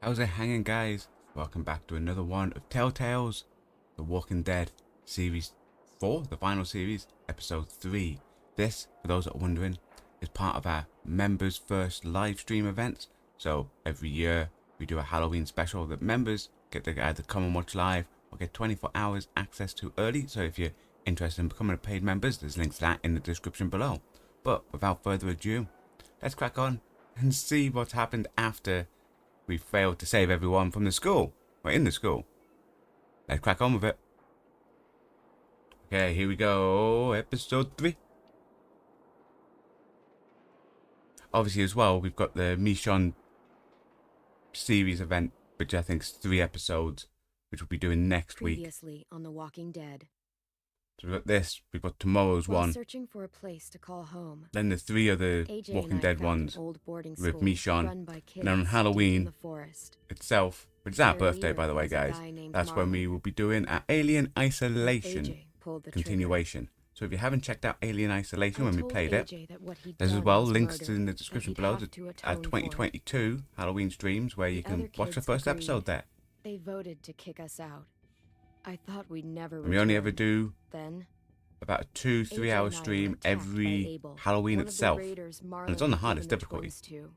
How's it hanging, guys? Welcome back to another one of Telltale's The Walking Dead Series 4, the final series, Episode 3. This, for those that are wondering, is part of our members first live stream events. So every year we do a Halloween special that members get to either come and watch live or get 24 hours access to early. So if you're interested in becoming a paid members, there's links to that in the description below. But without further ado, let's crack on and see what's happened after we failed to save everyone from the school. We're in the school. Let's crack on with it. Okay, here we go. Episode 3. Obviously, as well, we've got the Michonne series event, which I think is 3 episodes, which we'll be doing next week. Previously on The Walking Dead. So we've got this. We've got tomorrow's While one. searching for a place to call home. Then the 3 other AJ Walking and I Dead found ones an old boarding with school Michonne. run by kids And then on deep in Halloween the forest. itself, which is our Their birthday, leader by the way, was a guys. guy named That's when we Marlon. will be doing our Alien Isolation AJ pulled the continuation. So if you haven't checked out Alien Isolation trigger. when I we told played AJ it, that what he'd there's as done well was links murder, in the and description he'd below have to to our atone for it. 2022 Halloween streams where you The can other watch the kids first agreed. episode there. They voted to kick us out. I thought we'd never And we only ever return. do Then about a 2-3 AJ hour and I were stream attacked by every Abel, Halloween one of the itself. raiders Marlon it's on the had hardest given the difficulty. twins to.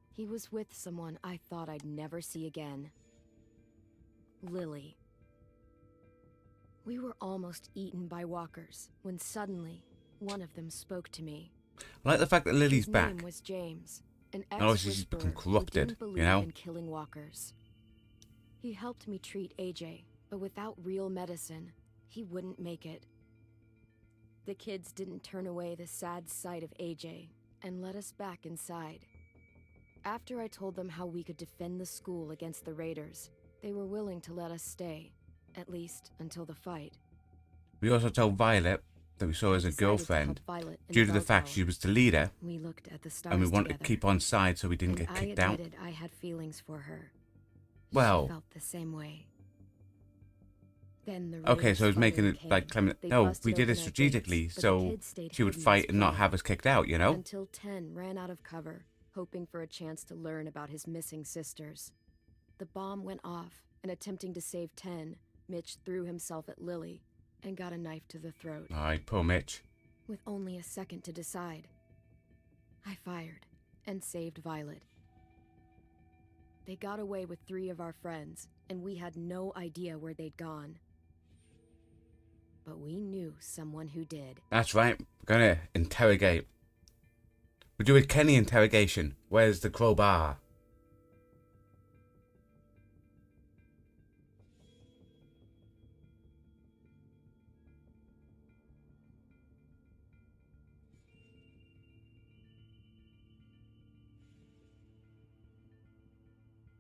He was with someone I thought I'd never see again. Lily. We were almost eaten by walkers when suddenly one of them spoke to me. I like the fact that Lily's His back. name was James, an And obviously she's ex-whisperer become who corrupted, didn't you believe know? in killing walkers. He helped me treat AJ, but without real medicine, he wouldn't make it. The kids didn't turn away the sad sight of AJ and let us back inside. After I told them how we could defend the school against the raiders, they were willing to let us stay, at least until the fight. We also told Violet that we saw her as a Decided to girlfriend help Violet in due the to the bell fact tower. she was the leader We looked at the stars and we wanted together, to keep on side so we didn't and get kicked I out. admitted I had feelings for her. Well, She felt the same way. Then the okay, raiders so it's making finally it like came. claiming They no, busted we did open it our strategically gates, but the so kids stayed she would hidden fight as and not prey. have us kicked out, you know? Until 10 ran out of cover, hoping for a chance to learn about his missing sisters. The bomb went off, and attempting to save 10, Mitch threw himself at Lily and got a knife to the throat. Alright, poor Mitch. With only a second to decide, I fired and saved Violet. They got away with 3 of our friends, and we had no idea where they'd gone. But we knew someone who did. That's right, we're gonna interrogate. We're doing Kenny interrogation. Where's the crowbar?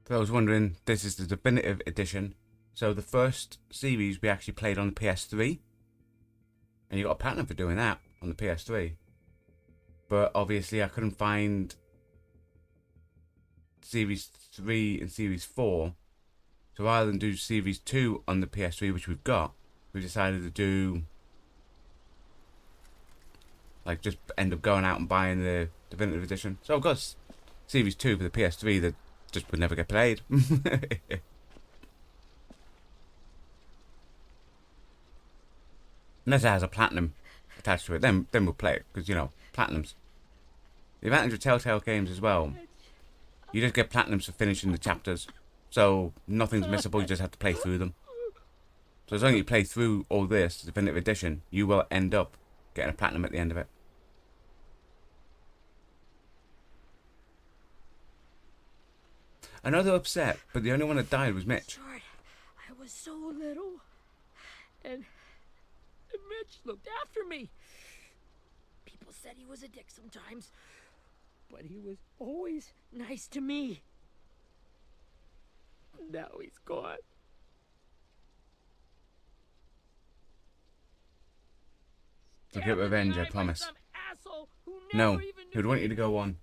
For those wondering, this is the definitive edition. So the first series we actually played on the PS3. And you got a platinum for doing that on the PS3. But obviously I couldn't find Series 3 and Series 4. So rather than do Series 2 on the PS3, which we've got, we decided to do... like, just end up going out and buying the definitive edition. So I've got Series 2 for the PS3 that just would never get played. Unless it has a platinum attached to it, then we'll play it, because, you know, platinums. The advantage of Telltale games as well, you just get platinums for finishing the chapters, so nothing's missable, you just have to play through them. So as long as you play through all this, definitive edition, you will end up getting a platinum at the end of it. I know they're upset, but the only one that died was Mitch. Short. I was so little. And Mitch looked after me. People said he was a dick sometimes, but he was always nice to me. Now he's gone. We'll get revenge, I promise. No, he would want you to go on.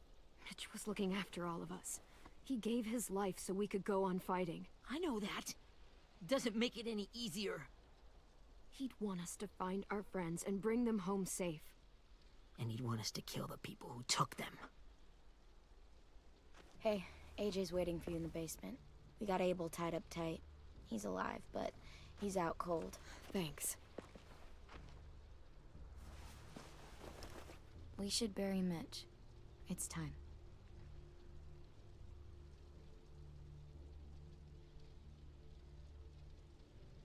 Mitch was looking after all of us. He gave his life so we could go on fighting. I know that. Doesn't make it any easier. He'd want us to find our friends and bring them home safe. And he'd want us to kill the people who took them. Hey, AJ's waiting for you in the basement. We got Abel tied up tight. He's alive, but he's out cold. Thanks. We should bury Mitch. It's time.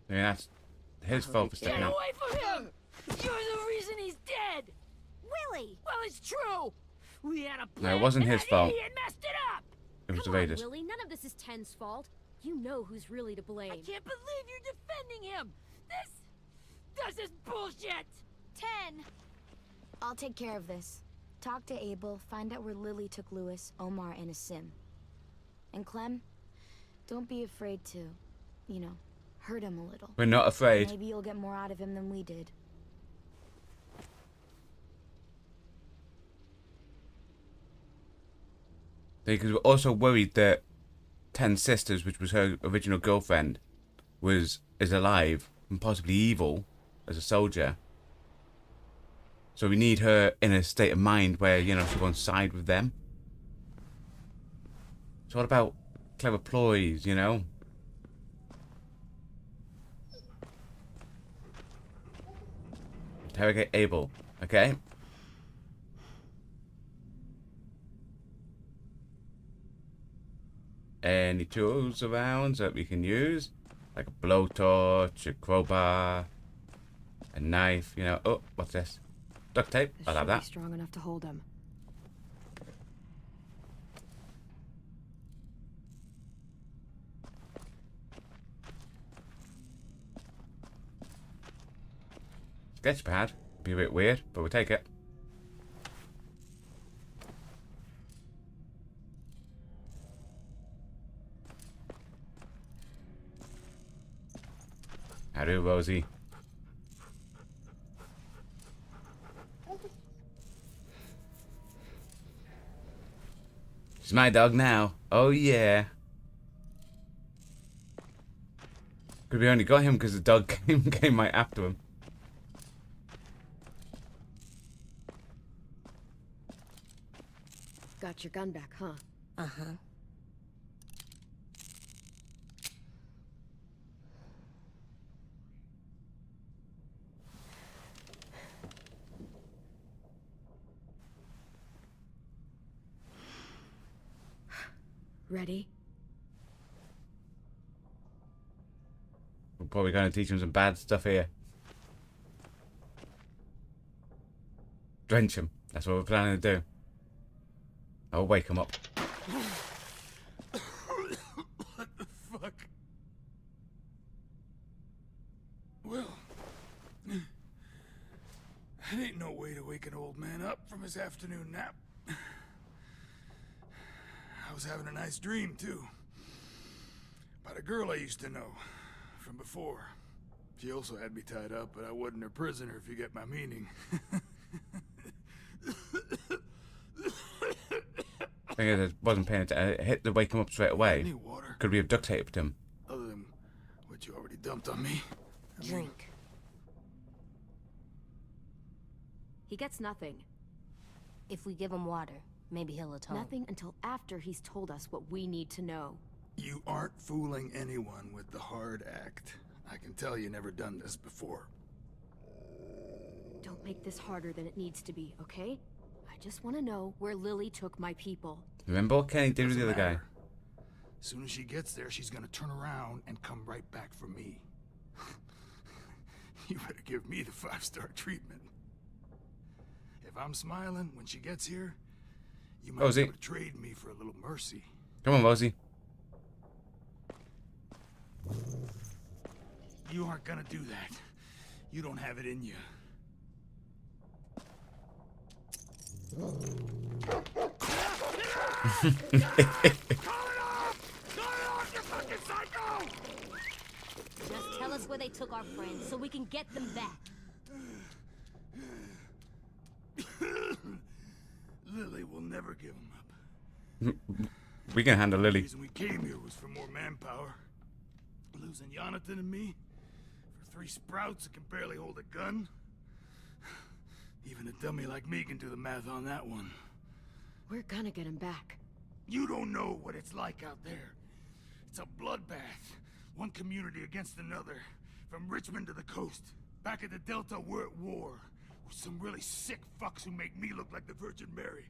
I mean, that's his fault for stepping Get out. away from him! You're the reason he's dead! Willie! Well, it's true! We had a plan, No, it wasn't and his that fault. idiot messed it up! It was the Come on, Raiders. Willie, none of this is Ten's fault. You know who's really to blame. I can't believe you're defending him! This is bullshit! 10! I'll take care of this. Talk to Abel, find out where Lily took Lewis, Omar, and a sim. And Clem, don't be afraid to, you know, hurt him a little. We're not afraid. Maybe you'll get more out of him than we did. Because we're also worried that 10 Sisters, which was her original girlfriend, is alive and possibly evil as a soldier. So we need her in a state of mind where, you know, she won't side with them. So what about clever ploys, you know? Interrogate Abel, okay? Any tools around that we can use? Like a blowtorch, a crowbar, a knife, you know. Oh, what's this? Duct tape. This I'll have should be that. strong enough to hold him. Sketchpad. Be a bit weird, but we'll take it. How do, Rosie? She's my dog now. Oh yeah. Could we only got him because the dog came right after him. Got your gun back, huh? Uh-huh. Ready? We're probably going to teach him some bad stuff here. Drench him. That's what we're planning to do. I'll wake him up. What the fuck? Well, that ain't no way to wake an old man up from his afternoon nap. I was having a nice dream, too. About a girl I used to know from before. She also had me tied up, but I wasn't her prisoner, if you get my meaning. I think I wasn't paying attention. I hit the wake him up straight away. Any water, Could we have duct taped him? other than what you already dumped on me? Drink. He gets nothing. If we give him water, maybe he'll atone. Nothing until after he's told us what we need to know. You aren't fooling anyone with the hard act. I can tell you never done this before. Don't make this harder than it needs to be, okay? I just want to know where Lily took my people. Remember what Kenny did with the Doesn't other guy? matter. As soon as she gets there, she's gonna turn around and come right back for me. You better give me the 5-star treatment. If I'm smiling when she gets here, you might Rosie. be able to trade me for a little mercy. Come on, Rosie. You aren't gonna do that. You don't have it in you. Just tell us where they took our friends so we can get them back. Lily will never give him up. We can handle The Lily. reason we came here was for more manpower. Losing Jonathan and me for 3 sprouts that can barely hold a gun. Even a dummy like me can do the math on that one. We're gonna get him back. You don't know what it's like out there. It's a bloodbath. One community against another. From Richmond to the coast. Back at the Delta, we're at war. With some really sick fucks who make me look like the Virgin Mary.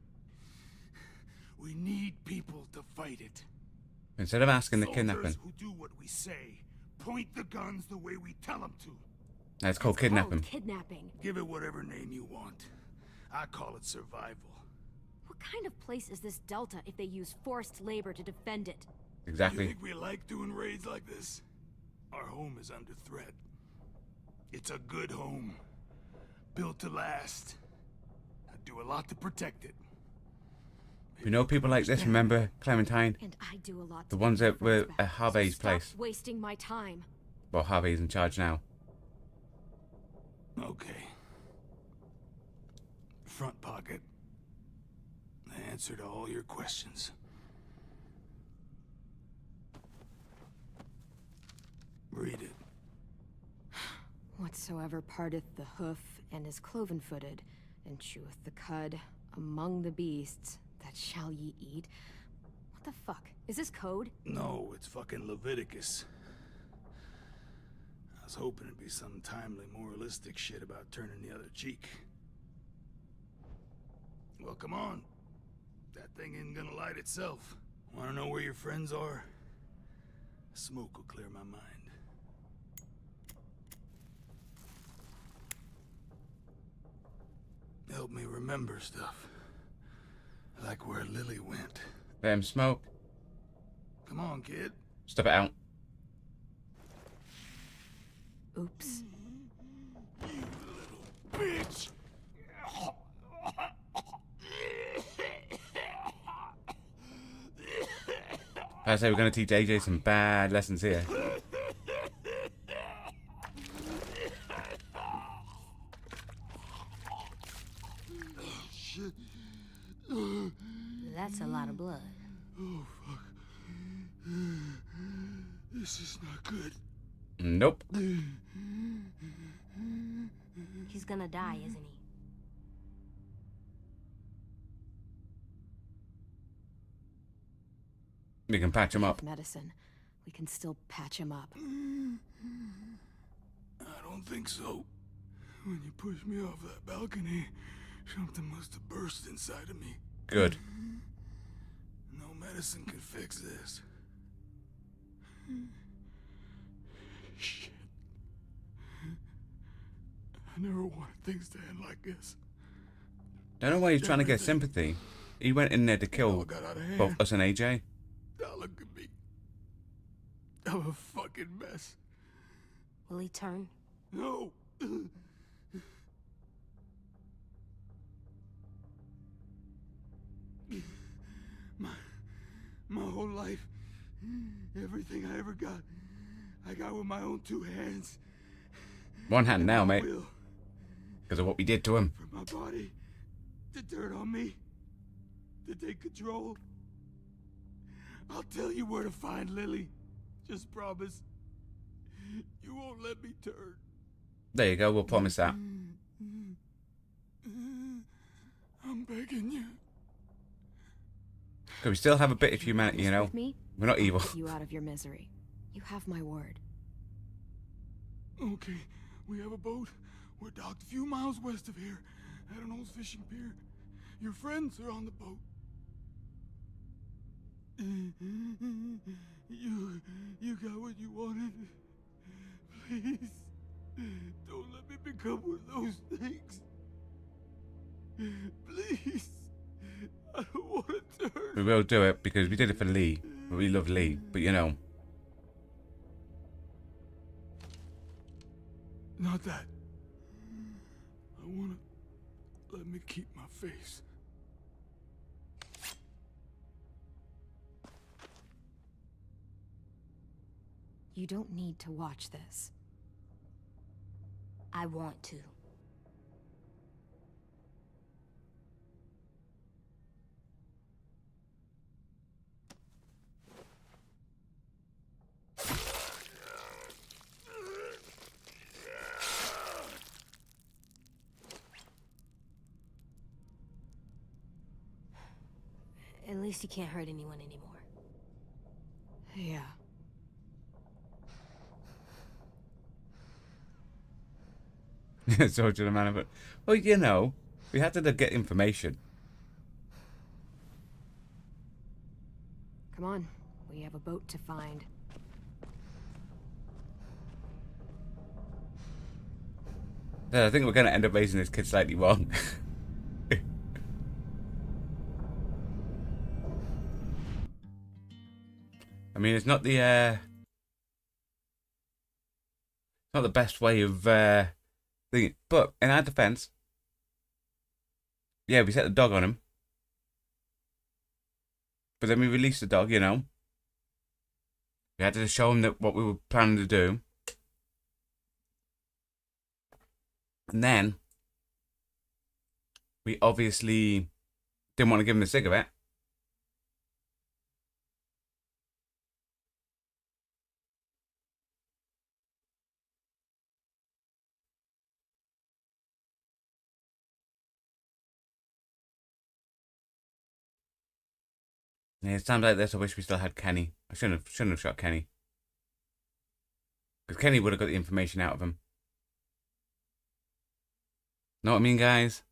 We need people to fight it. Instead of asking the Soldiers kidnapping. who do what we say. Point the guns the way we tell them to. It's called kidnapping. Kidnapping. Give it whatever name you want. I call it survival. What kind of place is this Delta if they use forced labor to defend it? You Exactly. think we like doing raids like this? Our home is under threat. It's a good home. Built to last. I do a lot to protect it. We know people like this, remember, Clementine? And I do a lot. The to ones get that my were friends at back. Harvey's Stop place. wasting my time. Well, Harvey's in charge now. Okay. Front pocket. The answer to all your questions. Read it. Whatsoever parteth the hoof and is cloven-footed, and cheweth the cud among the beasts, that shall ye eat. What the fuck? Is this code? No, it's fucking Leviticus. I was hoping it'd be some timely, moralistic shit about turning the other cheek. Well, come on. That thing ain't gonna light itself. Wanna know where your friends are? Smoke will clear my mind. Help me remember stuff. Like where Lily went. Let him smoke. Come on, kid. Step it out. Oops. You little bitch! I say we're going to teach AJ some bad lessons here. Shit. That's a lot of blood. Oh, fuck. This is not good. Nope. He's gonna die, isn't he? We can patch him up. Medicine. We can still patch him up. I don't think so. When you pushed me off that balcony, something must have burst inside of me. Good. No medicine can fix this. Shit. I never wanted things to end like this. Don't know why he's trying to get sympathy. He went in there to It kill got out of hand. both us and AJ. Now look at me. I'm a fucking mess. Will he turn? No. My whole life, everything I ever got, I got with my own two hands. One hand now, My mate. will Because of what we did to him. for my body to turn on me, to take control. I'll tell you where to find Lily. Just promise. You won't let me turn. There you go, we'll promise that. I'm begging you. Because we still have a bit of humanity, you know. With me, We're not evil. get you out of your misery. You have my word. Okay, we have a boat. We're docked a few miles west of here, at an old fishing pier. Your friends are on the boat. You got what you wanted. Please, don't let me become one of those things. Please, I don't want to turn. We will do it because we did it for Lee. We love Lee, but you know. Not that. I wanna let me keep my face. You don't need to watch this. I want to. At least you can't hurt anyone anymore. Yeah. So to the man of it. Well, you know, we had to get information. Come on. We have a boat to find. I think we're going to end up raising this kid slightly wrong. I mean, it's not the best way of thinking. But in our defense, yeah, we set the dog on him. But then we released the dog, you know. We had to show him that what we were planning to do. And then we obviously didn't want to give him a cigarette. Yeah, it's times like this I wish we still had Kenny. I shouldn't have shot Kenny. Because Kenny would have got the information out of him. Know what I mean, guys?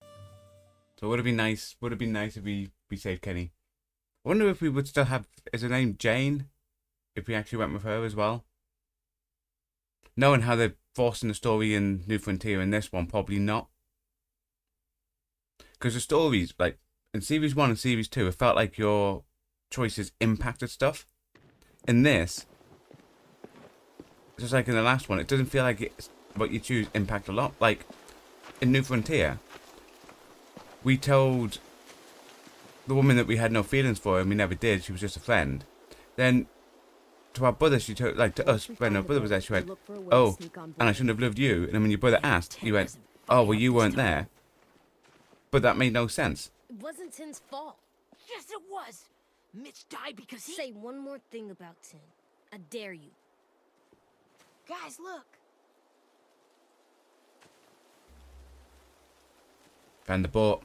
So it would have been nice. Would have been nice if we saved Kenny. I wonder if we would still have. Is her name Jane? If we actually went with her as well. Knowing how they're forcing the story in New Frontier in this one, probably not. Because the stories, like in Series 1 and Series 2, it felt like your choices impacted stuff. In this, just like in the last one, it doesn't feel like it's what you choose impact a lot. Like in New Frontier, we told the woman that we had no feelings for, and we never did. She was just a friend. Then to our brother, she told, like to us, when our brother was there, she went, "Oh, and I shouldn't have loved you." And then when your brother asked, you went, "Oh, well, you weren't there." But that made no sense. It wasn't Tin's fault. Yes, it was. Mitch died because he... Say one more thing about Tin. I dare you. Guys, look. Found the boat.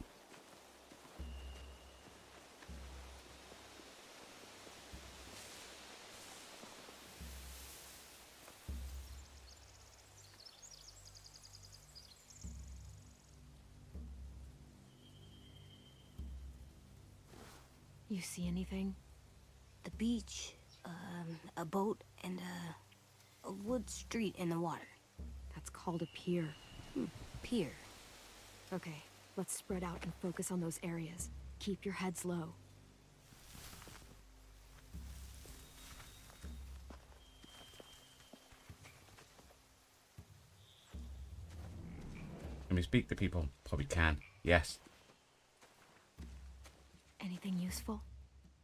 You see anything? The beach, a boat, and a wood street in the water. That's called a pier. Pier. Okay, let's spread out and focus on those areas. Keep your heads low. Can we speak to people? Probably can. Yes. Anything useful?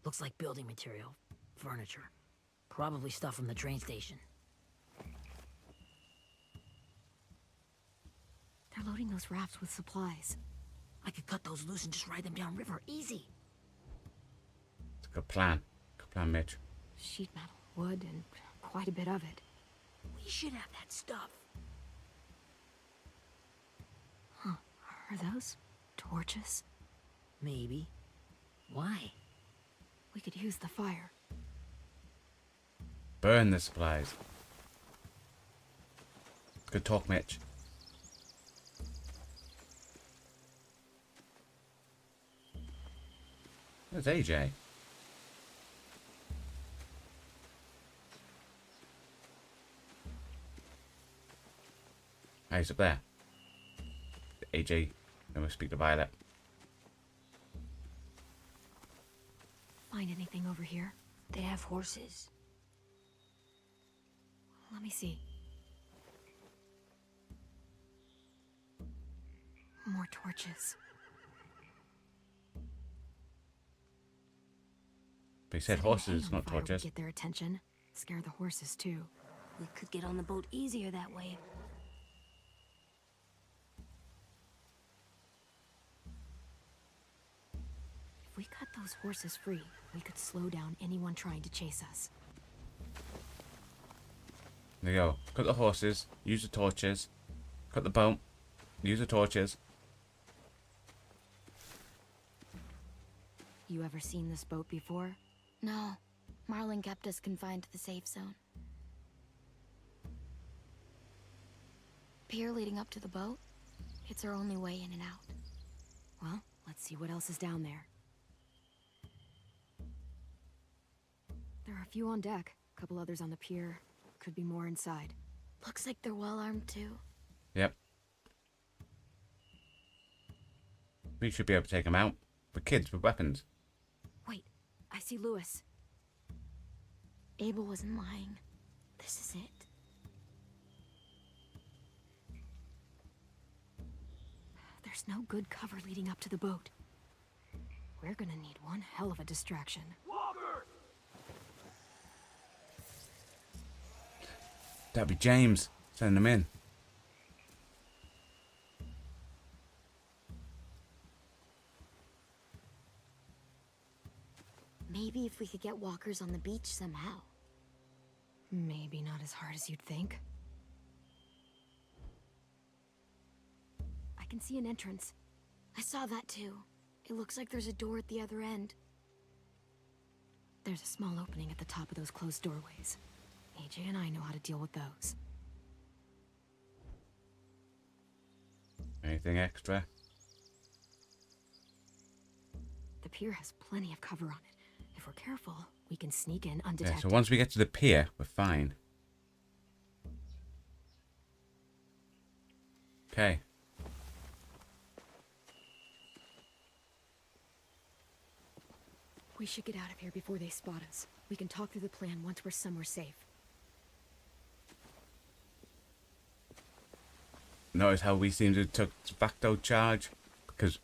Looks like building material. Furniture. Probably stuff from the train station. They're loading those rafts with supplies. I could cut those loose and just ride them downriver. Easy. It's a good plan. Good plan, Mitch. Sheet metal, wood, and quite a bit of it. We should have that stuff. Huh. Are those torches? Maybe. Why? We could use the fire. Burn the supplies. Good talk, Mitch. There's AJ. Oh, he's up there. AJ, then we'll speak to Violet. Find anything over here? They have horses. Let me see. More torches. But he said Setting horses, hay on not fire would torches. get their attention. Scare the horses too. We could get on the boat easier that way. If we cut those horses free, we could slow down anyone trying to chase us. There you go. Cut the horses, use the torches. Cut the boat, use the torches. You ever seen this boat before? No. Marlin kept us confined to the safe zone. Pier leading up to the boat? It's our only way in and out. Well, let's see what else is down there. There are a few on deck, a couple others on the pier. Could be more inside. Looks like they're well armed too. Yep. We should be able to take them out. We're kids with weapons. Wait, I see Lewis. Abel wasn't lying. This is it. There's no good cover leading up to the boat. We're gonna need one hell of a distraction. Walker! That'd be James. Send them in. Maybe if we could get walkers on the beach somehow. Maybe not as hard as you'd think. I can see an entrance. I saw that too. It looks like there's a door at the other end. There's a small opening at the top of those closed doorways. AJ and I know how to deal with those. Anything extra? The pier has plenty of cover on it. If we're careful, we can sneak in Yeah, undetected. so once we get to the pier, we're fine. Okay. We should get out of here before they spot us. We can talk through the plan once we're somewhere safe. Notice how we seem to have took de facto charge? Because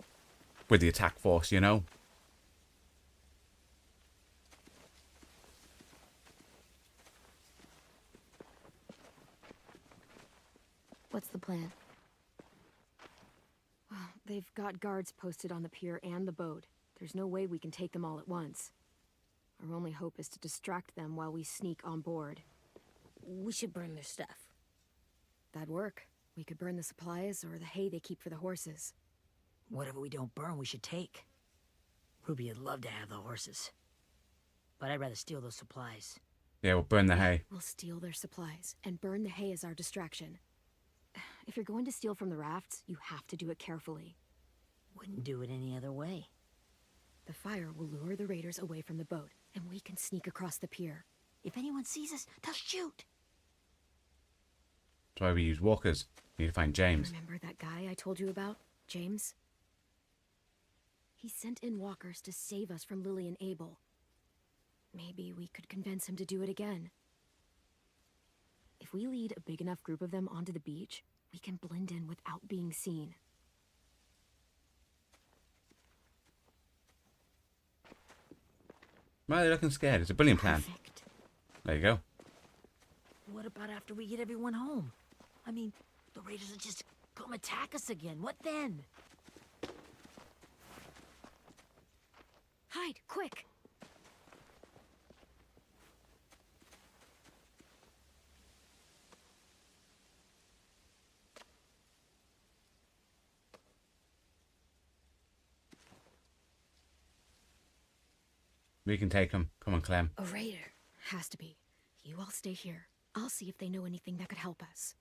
we're the attack force, you know? What's the plan? Well, they've got guards posted on the pier and the boat. There's no way we can take them all at once. Our only hope is to distract them while we sneak on board. We should burn their stuff. That'd work. We could burn the supplies or the hay they keep for the horses. Whatever we don't burn, we should take. Ruby would love to have the horses. But I'd rather steal those supplies. Yeah, we'll burn the hay. We'll steal their supplies and burn the hay as our distraction. If you're going to steal from the rafts, you have to do it carefully. Wouldn't do it any other way. The fire will lure the raiders away from the boat, and we can sneak across the pier. If anyone sees us, they'll shoot. That's why we use walkers. We need to find James. Remember that guy I told you about? James? He sent in walkers to save us from Lily and Abel. Maybe we could convince him to do it again. If we lead a big enough group of them onto the beach, we can blend in without being seen. Why are they looking scared? It's a brilliant plan. Perfect. There you go. What about after we get everyone home? I mean, the raiders will just come attack us again. What then? Hide, quick! We can take them. Come on, Clem. A raider. Has to be. You all stay here. I'll see if they know anything that could help us.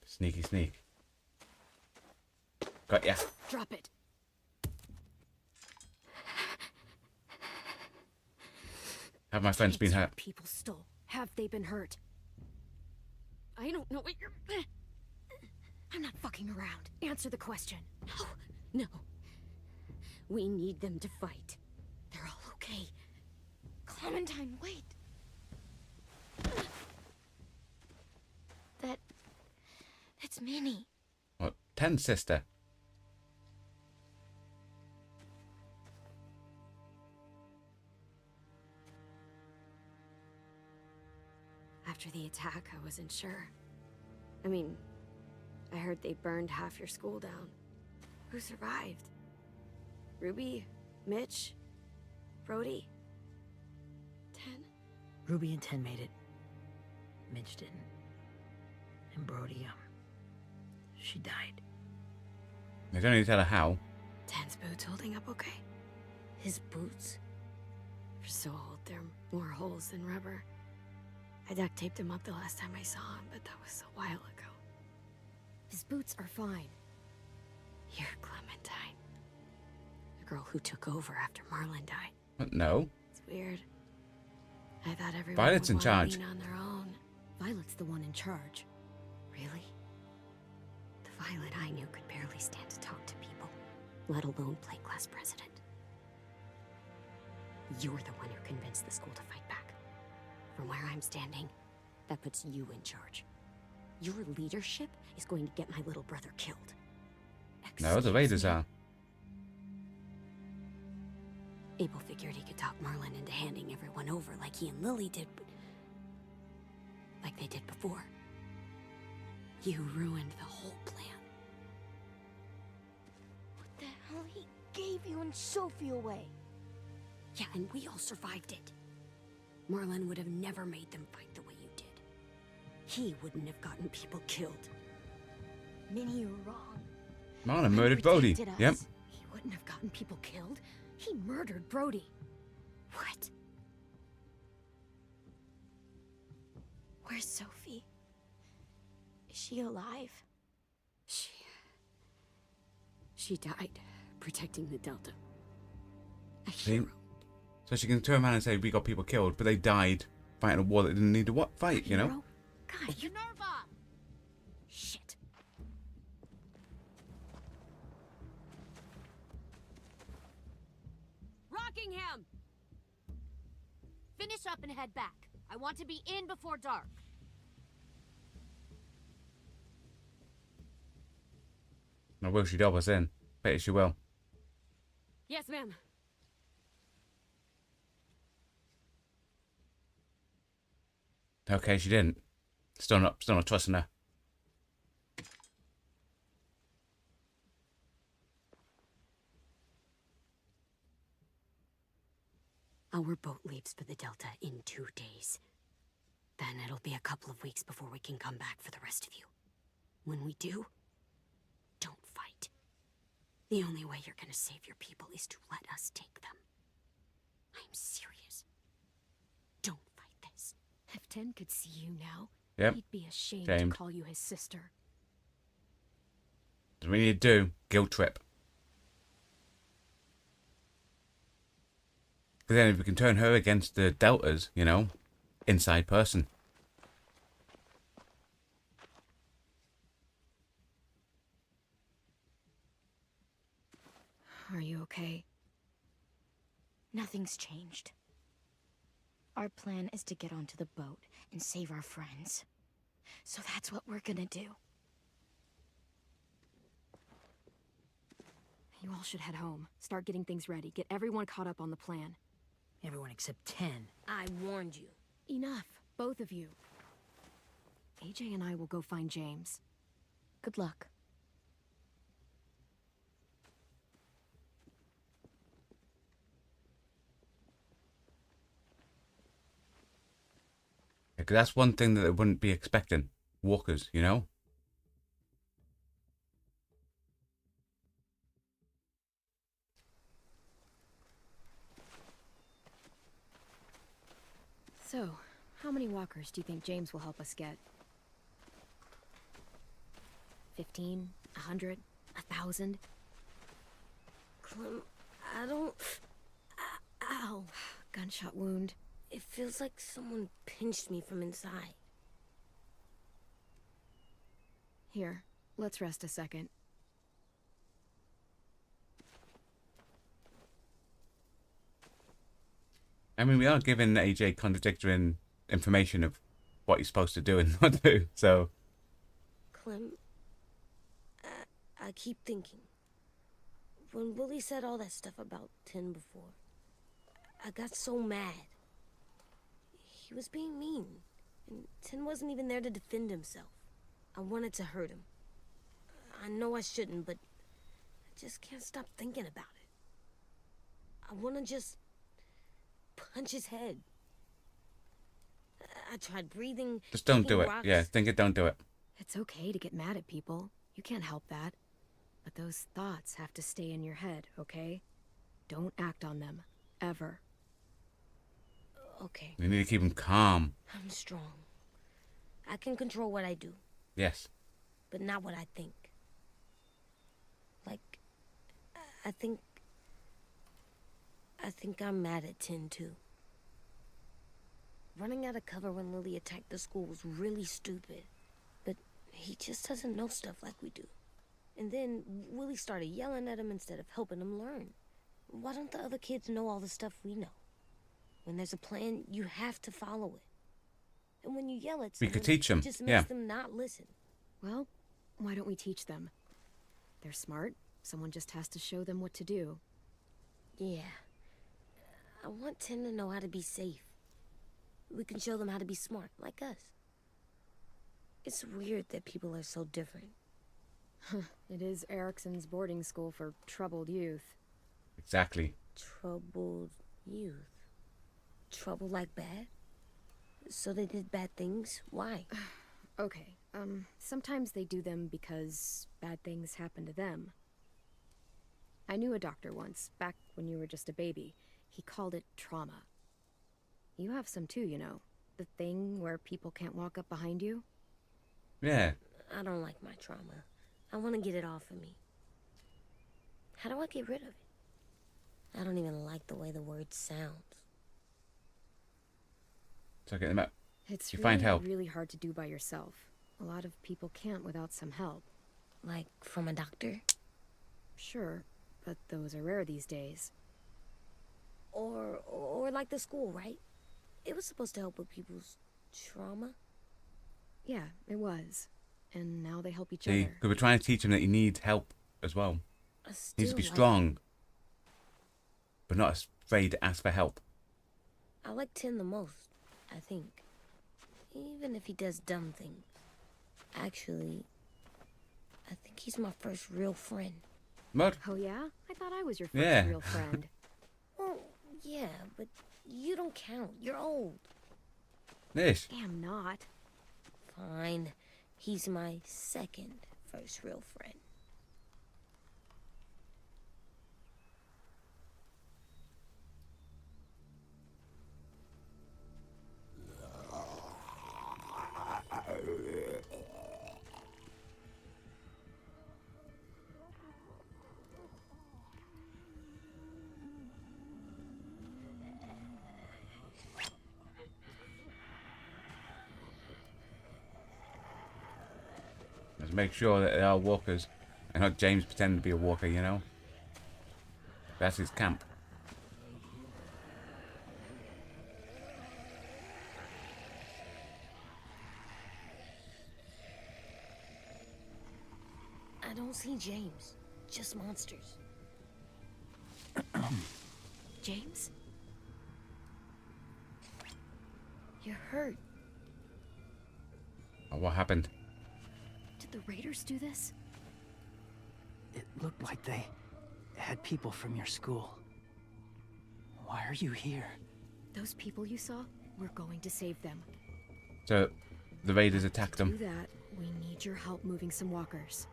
Sneaky sneak. Got ya. Drop it. Have my friends been It's hurt? what people stole. Have they been hurt? I don't know what you're... I'm not fucking around. Answer the question. No. We need them to fight. They're all okay. Clementine, wait. That's Minnie. What? 10, sister? After the attack, I wasn't sure. I mean, I heard they burned half your school down. Who survived? Ruby? Mitch? Brody? 10? Ruby and 10 made it. Mitch didn't. And Brody, she died. They don't need to tell her how. Dan's boots holding up okay? His boots? They're so old, there are more holes than rubber. I duct taped him up the last time I saw him, but that was a while ago. His boots are fine. You're Clementine. The girl who took over after Marlon died. What? No. It's weird. I thought everyone Violet's would in wanna charge. lean on their own. Violet's the one in charge. Really? The Violet I knew could barely stand to talk to people, let alone play class president. You're the one who convinced the school to fight back. From where I'm standing, that puts you in charge. Your leadership is going to get my little brother killed. No, the Excuse Raiders me? are. Abel figured he could talk Marlon into handing everyone over like he and Lily did, but like they did before. You ruined the whole plan. What the hell? He gave you and Sophie away. Yeah, and we all survived it. Marlon would have never made them fight the way you did. He wouldn't have gotten people killed. Minnie, you're wrong. Marlon murdered Brody. Protected us. Yep. He wouldn't have gotten people killed. He murdered Brody. What? Where's Sophie? Is she alive? She died protecting the Delta. A See? hero. So she can turn around and say, we got people killed, but they died fighting a war that didn't need to fight, you know? Hero? God, you... Minerva! Shit. Rockingham! Finish up and head back. I want to be in before dark. Now, will she dob us in? Bet she will. Yes, ma'am. Okay, she didn't. Still not trusting her. Our boat leaves for the Delta in 2 days. Then it'll be a couple of weeks before we can come back for the rest of you. When we do, don't fight. The only way you're gonna save your people is to let us take them. I'm serious. Don't fight this. If Ten could see you now, Yep. he'd be ashamed Shamed. to call you his sister. What we need to do, guilt trip. Because then if we can turn her against the Deltas, you know, inside person. Are you okay? Nothing's changed. Our plan is to get onto the boat and save our friends. So that's what we're gonna do. You all should head home. Start getting things ready. Get everyone caught up on the plan. Everyone except 10. I warned you. Enough, both of you. AJ and I will go find James. Good luck. Because that's one thing that they wouldn't be expecting. Walkers, you know? So, how many walkers do you think James will help us get? 15? 100? 1,000? Clem, I don't... Ow. Gunshot wound. It feels like someone pinched me from inside. Here, let's rest a second. I mean, we are giving AJ contradictory information of what he's supposed to do and not do, so... Clem, I keep thinking. When Willie said all that stuff about Tin before, I got so mad. He was being mean, and Tin wasn't even there to defend himself. I wanted to hurt him. I know I shouldn't, but I just can't stop thinking about it. I want to just punch his head. I tried breathing. Just don't kicking do it. rocks. Yeah, think it, don't do it. It's okay to get mad at people. You can't help that. But those thoughts have to stay in your head, okay? Don't act on them. Ever. Okay, You need to keep them calm. I'm strong. I can control what I do, Yes. but not what I think. Like, I think I'm mad at Tin too. Running out of cover when Lily attacked the school was really stupid. But he just doesn't know stuff like we do. And then Willie started yelling at him instead of helping him learn. Why don't the other kids know all the stuff we know? When there's a plan, you have to follow it. And when you yell at We someone, could teach them, it just makes yeah. them not listen. Well, why don't we teach them? They're smart. Someone just has to show them what to do. Yeah. I want Tin to know how to be safe. We can show them how to be smart, like us. It's weird that people are so different. It is Erickson's boarding school for troubled youth. Exactly. Troubled youth. Trouble like bad? So they did bad things? Why? Okay, sometimes they do them because bad things happen to them. I knew a doctor once, back when you were just a baby. He called it trauma. You have some too, you know. The thing where people can't walk up behind you. Yeah. I don't like my trauma. I want to get it off of me. How do I get rid of it? I don't even like the way the word sounds. So get them out. It's You really, find help. really hard to do by yourself. A lot of people can't without some help. Like, from a doctor? Sure, but those are rare these days. Or like the school, right? It was supposed to help with people's trauma. Yeah, it was. And now they help each See, other. because we're trying to teach him that he needs help as well. I He needs still to be like- strong, but not afraid to ask for help. I like Tin the most, I think. Even if he does dumb things. Actually, I think he's my first real friend. What? Oh yeah? I thought I was your first Yeah. real friend. Well, yeah, but you don't count. You're old. This. Damn not. Fine. He's my second first real friend. Let's make sure that they are walkers and not James pretending to be a walker, you know? That's his camp. I don't see James. Just monsters. James? You're hurt. Oh, what happened? Did the Raiders do this? It looked like they had people from your school. Why are you here? Those people you saw? We're going to save them. So, the raiders attacked To do them. that, we need your help moving some walkers.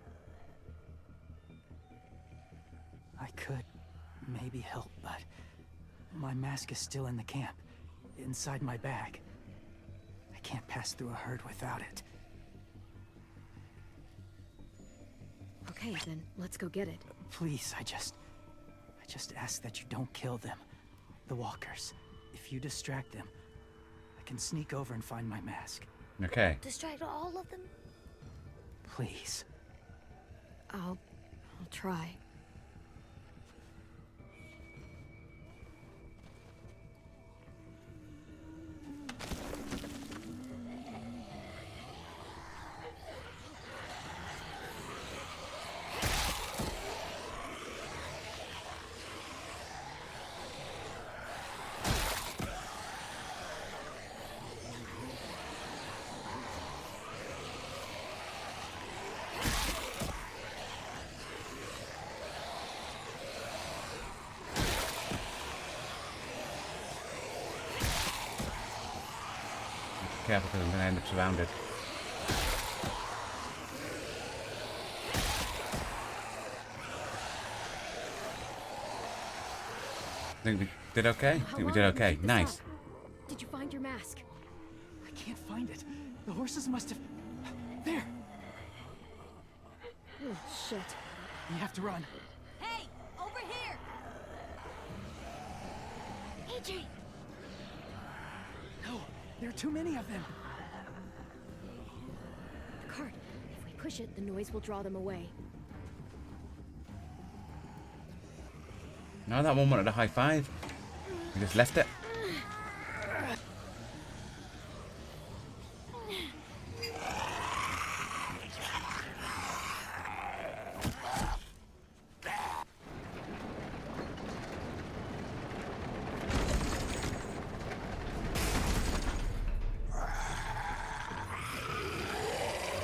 I could maybe help, but my mask is still in the camp, inside my bag. I can't pass through a herd without it. Okay, then let's go get it. Please, I just ask that you don't kill them. The walkers. If you distract them, I can sneak over and find my mask. Okay. Distract all of them? Please. I'll try. Careful because I'm going to end up surrounded. think we did okay. How We long did have you okay. picked this Nice. up? Did you find your mask? I can't find it. The horses must have... There! Oh, shit. We have to run. Hey, over here! AJ! No, there are too many of them. The cart. If we push it, the noise will draw them away. No, that one wanted a high five. We just left it.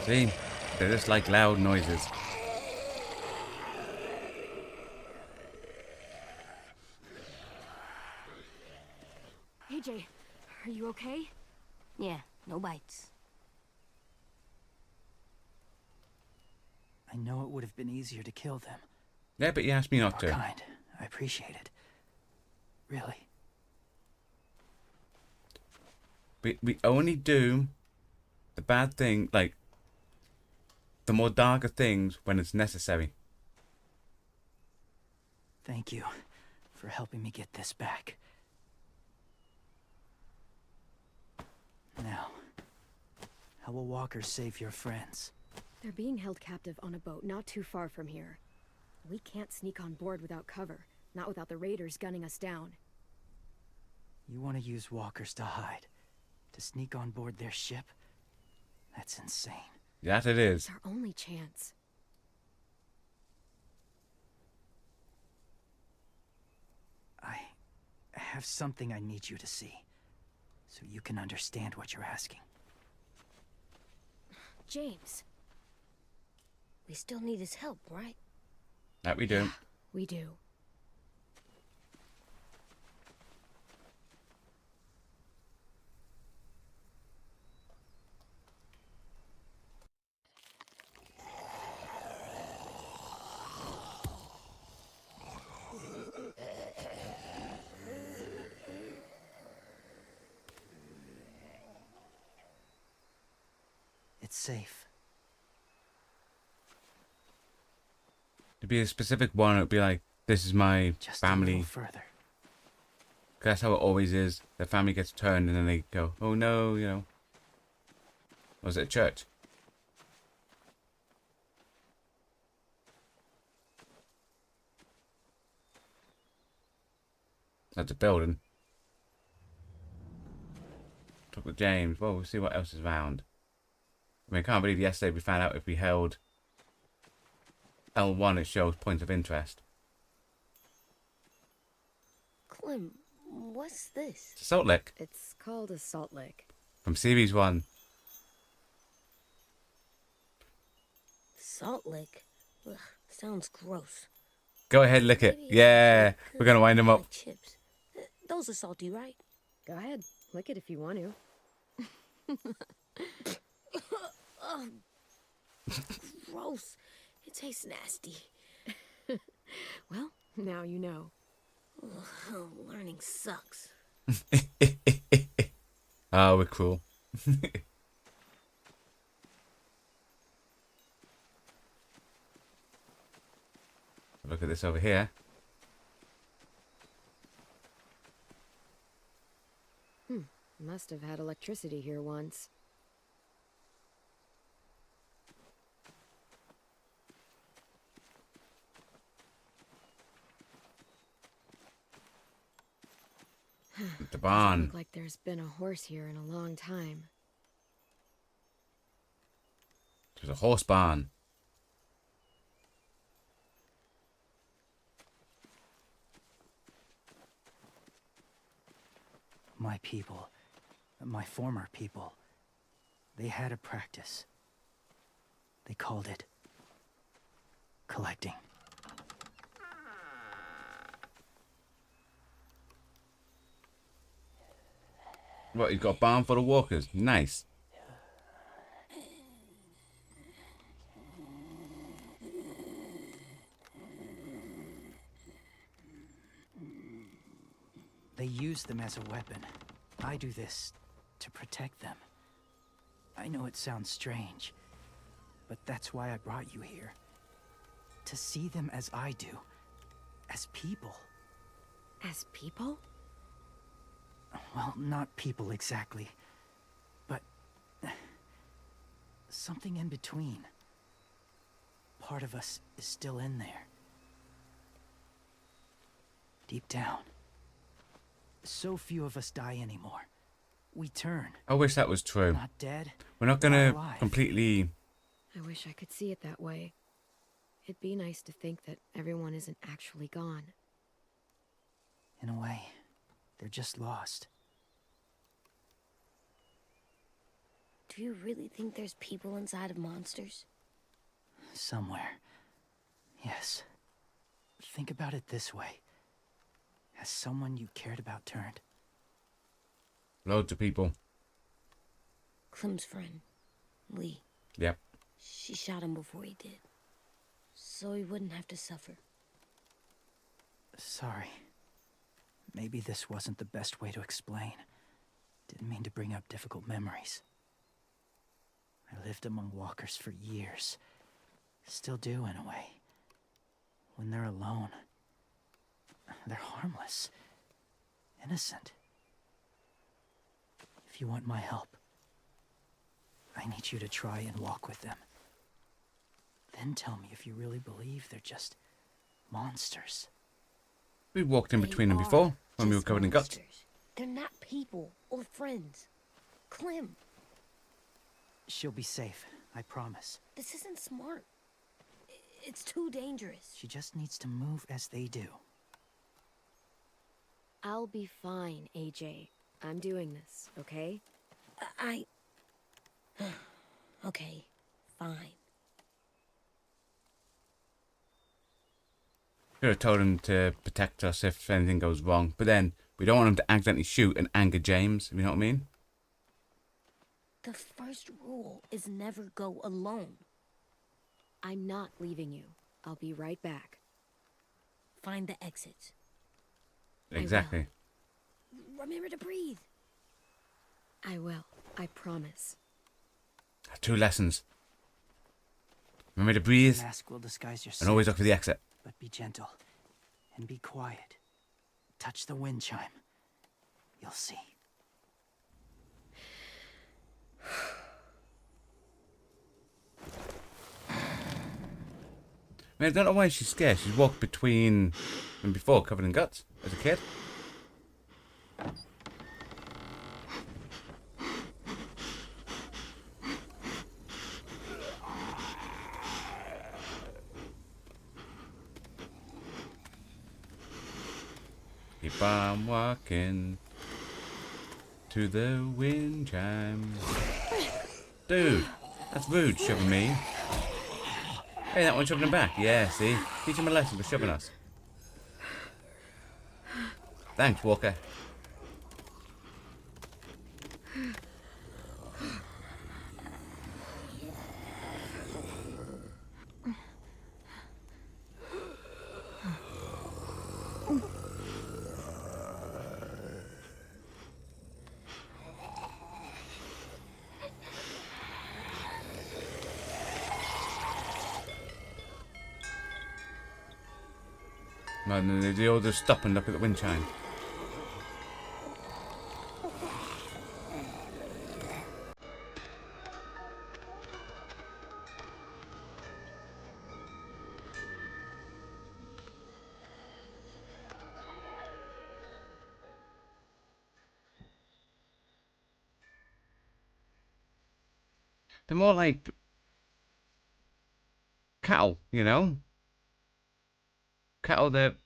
See, they just like loud noises. AJ, are you okay? Yeah, no bites. I know it would have been easier to kill them. Yeah, but you asked me not You're to. kind. I appreciate it. Really. We only do the bad thing, like the more darker things, when it's necessary. Thank you for helping me get this back. Now, how will walkers save your friends? They're being held captive on a boat not too far from here. We can't sneak on board without cover, not without the raiders gunning us down. You want to use walkers to hide? To sneak on board their ship? That's insane. That it is. It's our only chance. I have something I need you to see, so you can understand what you're asking. James, We still need his help, right? That we do. we do. It's safe. It'd be a specific one. It'd be like, this is my Just a family. little further. 'Cause that's how it always is. The family gets turned and then they go, oh no, you know. Was it a church? That's a building. Talk with James. Well, we'll see what else is around. I mean, I can't believe yesterday we found out if we held L1 it shows points of interest. Clem, what's this? It's a salt lick It's called a salt lick. from series 1. Salt lick? Ugh, sounds gross. Go ahead, lick it. Maybe Yeah, I we're gonna wind them up. like chips. Those are salty, right? Go ahead, lick it if you want to. Ugh. Gross. It tastes nasty. Well, now you know. Ugh, learning sucks. Oh, we're cruel. Look at this over here. Must have had electricity here once. The barn. Look like there's been a horse here in a long time. There's a horse barn. My people, my former people, they had a practice. They called it collecting. What, you've got a barn full of walkers? Nice. They use them as a weapon. I do this to protect them. I know it sounds strange, but that's why I brought you here. To see them as I do. As people. As people? Well, not people exactly, but something in between. Part of us is still in there. Deep down. So few of us die anymore. We turn. I wish that was true. Not dead. We're not not gonna alive. completely. I wish I could see it that way. It'd be nice to think that everyone isn't actually gone. In a way, they're just lost. Do you really think there's people inside of monsters? Somewhere. Yes. Think about it this way. Has someone you cared about turned? Loads of people. Clem's friend, Lee. Yep. She shot him before he did. So he wouldn't have to suffer. Sorry. Maybe this wasn't the best way to explain. Didn't mean to bring up difficult memories. I lived among walkers for years. Still do, in a way. When they're alone, they're harmless. Innocent. If you want my help, I need you to try and walk with them. Then tell me if you really believe they're just monsters. We walked in They between them are before when we were just covered in guts. monsters. They're not people or friends. Clem, She'll be safe, I promise. this isn't smart. It's too dangerous. She just needs to move as they do. I'll be fine, AJ. I'm doing this, okay? Okay, fine. Could have told him to protect us if anything goes wrong, but then we don't want him to accidentally shoot and anger James. You know what I mean? The first rule is never go alone. I'm not leaving you. I'll be right back. Find the exits. Exactly. Remember to breathe. I will. I promise. 2 lessons. Remember to breathe The mask will disguise your and always look scent, for the exit. but be gentle and be quiet. Touch the wind chime. You'll see. I mean, I don't know why she's scared. She's walked between them before, covered in guts, as a kid. Keep on walking to the wind chime. Dude, that's rude, shoving me. Hey, that one shoving him back. Yeah, see? Teach him a lesson for shoving us. Thanks, Walker. No, they all just stop and look at the wind chime. They're more like cattle, you know? Cattle that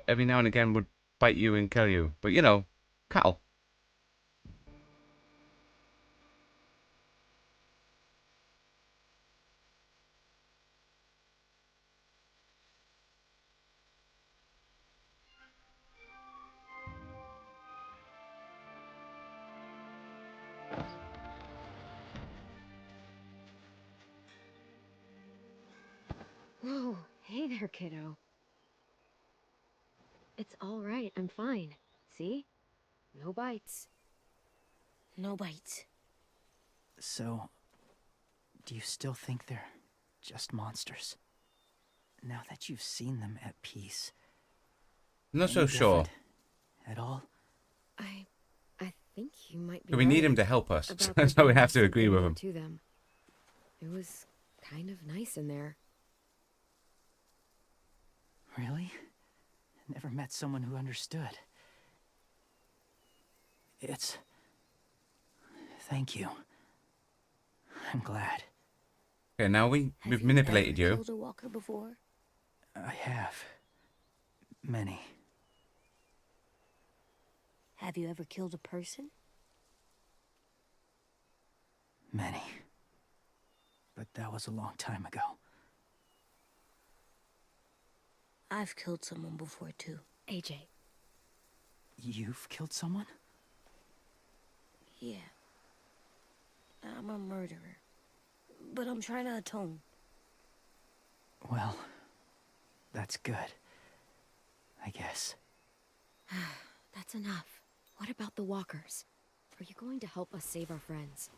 every now and again would bite you and kill you. But, you know, cattle. Whoa, hey there, kiddo. It's all right. I'm fine. See? No bites. No bites. So, do you still think they're just monsters? Now that you've seen them at peace. I'm not so Any sure. different At all? I think you might be We need right him to help us, about so there we being have to agree something with more him. to them. It was kind of nice in there. Really? Never met someone who understood. Thank you. I'm glad. Okay, now we've manipulated you. you. Ever killed a walker before? I have. Many. Have you ever killed a person? Many. But that was a long time ago. I've killed someone before, too. AJ. You've killed someone? Yeah. I'm a murderer. But I'm trying to atone. Well, that's good. I guess. That's enough. What about the walkers? Are you going to help us save our friends?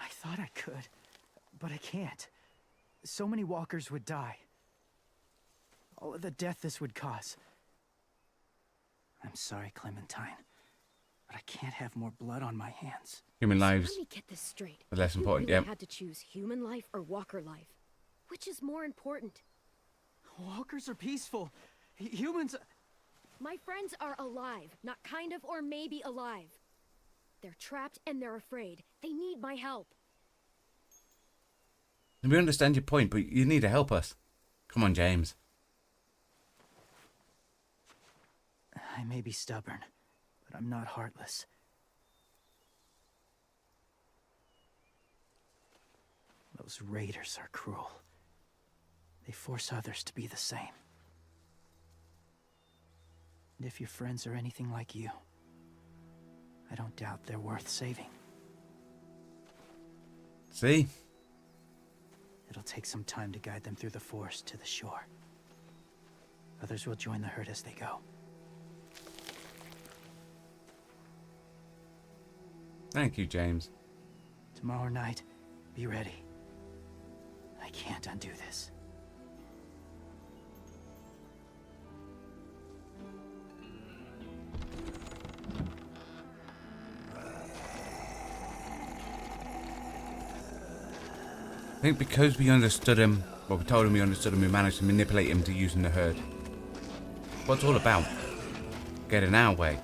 I thought I could, but I can't. So many walkers would die. All of the death this would cause. I'm sorry, Clementine, but I can't have more blood on my hands. Human So lives let me get this straight. are less You important. really Yep. had to choose human life or walker life. Which is more important? Walkers are peaceful. Humans... My friends are alive, not kind of or maybe alive. They're trapped and they're afraid. They need my help. We understand your point, but you need to help us. Come on, James. I may be stubborn, but I'm not heartless. Those raiders are cruel. They force others to be the same. And if your friends are anything like you, I don't doubt they're worth saving. See? It'll take some time to guide them through the forest to the shore. Others will join the herd as they go. Thank you, James. Tomorrow night, be ready. I can't undo this. I think because we understood him, well, we told him we understood him, we managed to manipulate him to using the herd. What's it all about? Get in our way.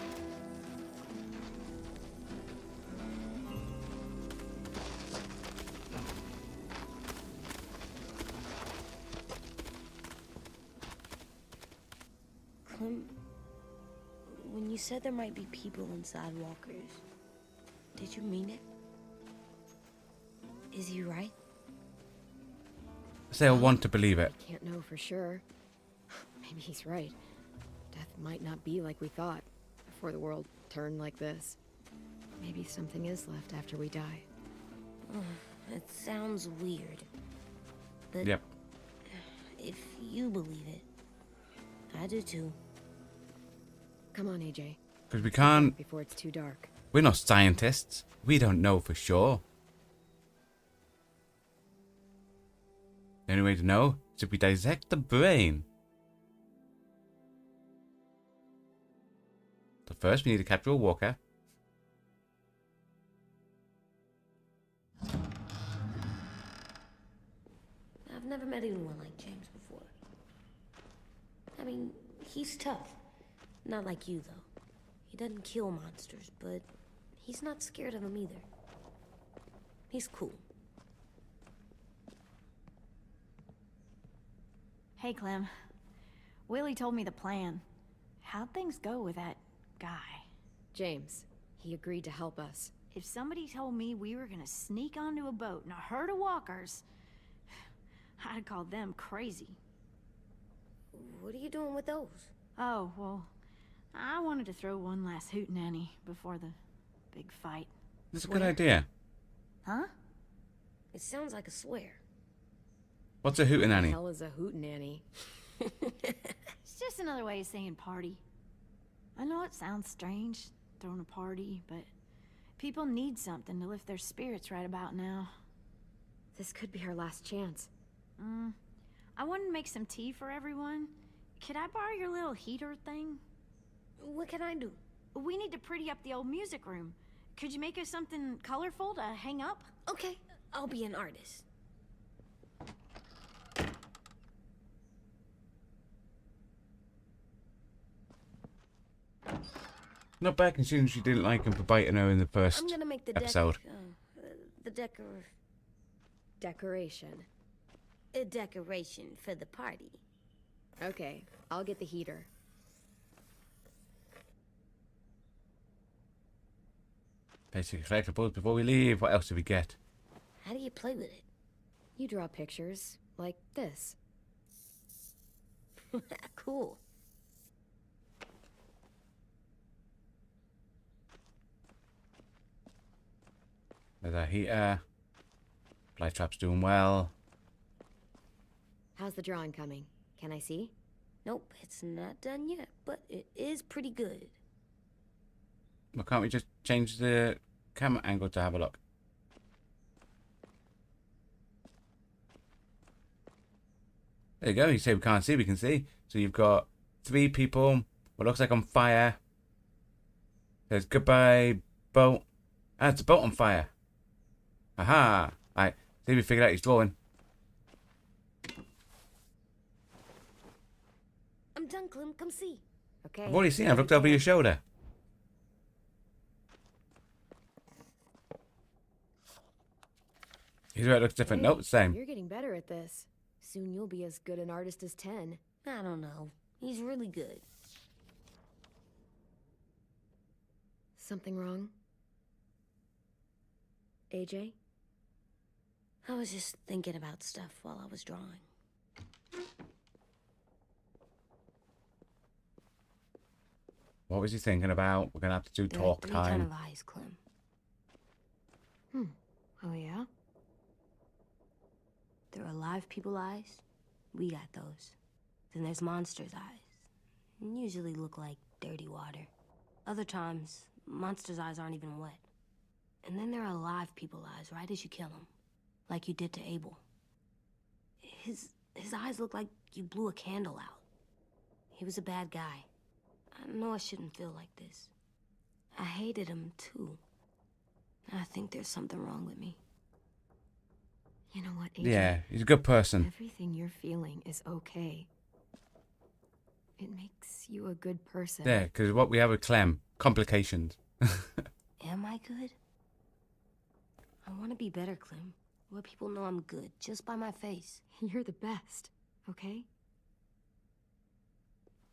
Clem, when you said there might be people inside walkers, did you mean it? Is he right? I say I want to believe it. I can't know for sure. Maybe he's right. Death might not be like we thought before the world turned like this. Maybe something is left after we die. It sounds weird. But Yep. if you believe it, I do too. Come on, AJ. Because we can't... Before it's too dark. We're not scientists. We don't know for sure. The only way to know is if we dissect the brain. So first we need to capture a walker. I've never met anyone like James before. I mean, he's tough. Not like you, though. He doesn't kill monsters, but he's not scared of them either. He's cool. Hey, Clem. Willie told me the plan. How'd things go with that guy? James, he agreed to help us. If somebody told me we were gonna sneak onto a boat in a herd of walkers, I'd call them crazy. What are you doing with those? Oh, well, I wanted to throw one last hootenanny before the big fight. That's a good idea. Huh? It sounds like a swear. What's a What the hootenanny? hell is a hootenanny? just another way of saying party. I know it sounds strange, throwing a party, but people need something to lift their spirits right about now. This could be our last chance. I wanted to make some tea for everyone. Could I borrow your little heater thing? What can I do? We need to pretty up the old music room. Could you make us something colorful to hang up? Okay, I'll be an artist. Not bad considering she didn't like him for biting her in the first I'm gonna make the episode. Decoration. A decoration for the party. Okay, I'll get the heater. Basic collectibles before we leave. What else did we get? How do you play with it? You draw pictures, like this. Cool. There's a heater. Flytrap's doing well. How's the drawing coming? Can I see? Nope, it's not done yet, but it is pretty good. Well, can't we just change the camera angle to have a look? There you go. You say we can't see, we can see. So you've got 3 people. What looks like on fire. There's goodbye boat. Ah, it's a boat on fire. Aha. Right. See if we figured out his drawing. I'm done, Clem. Come see. Okay. I've already seen it. I've looked over your shoulder. Here's where it looks different. Hey, Nope, same. You're getting better at this. Soon you'll be as good an artist as 10. I don't know. He's really good. Something wrong? AJ? I was just thinking about stuff while I was drawing. What was he thinking about? We're going to have to do There talk are 3 kind time. of eyes, Clem. Oh, yeah? There are live people eyes. We got those. Then there's monsters' eyes. Usually look like dirty water. Other times, monsters' eyes aren't even wet. And then there are live people eyes right as you kill them. Like you did to Abel. His eyes look like you blew a candle out. He was a bad guy. I know I shouldn't feel like this. I hated him, too. I think there's something wrong with me. You know what, AJ? Yeah, he's a good person. Everything you're feeling is okay. It makes you a good person. Yeah, because what we have with Clem, complications. Am I good? I want to be better, Clem. Where people know I'm good, just by my face. You're the best, okay?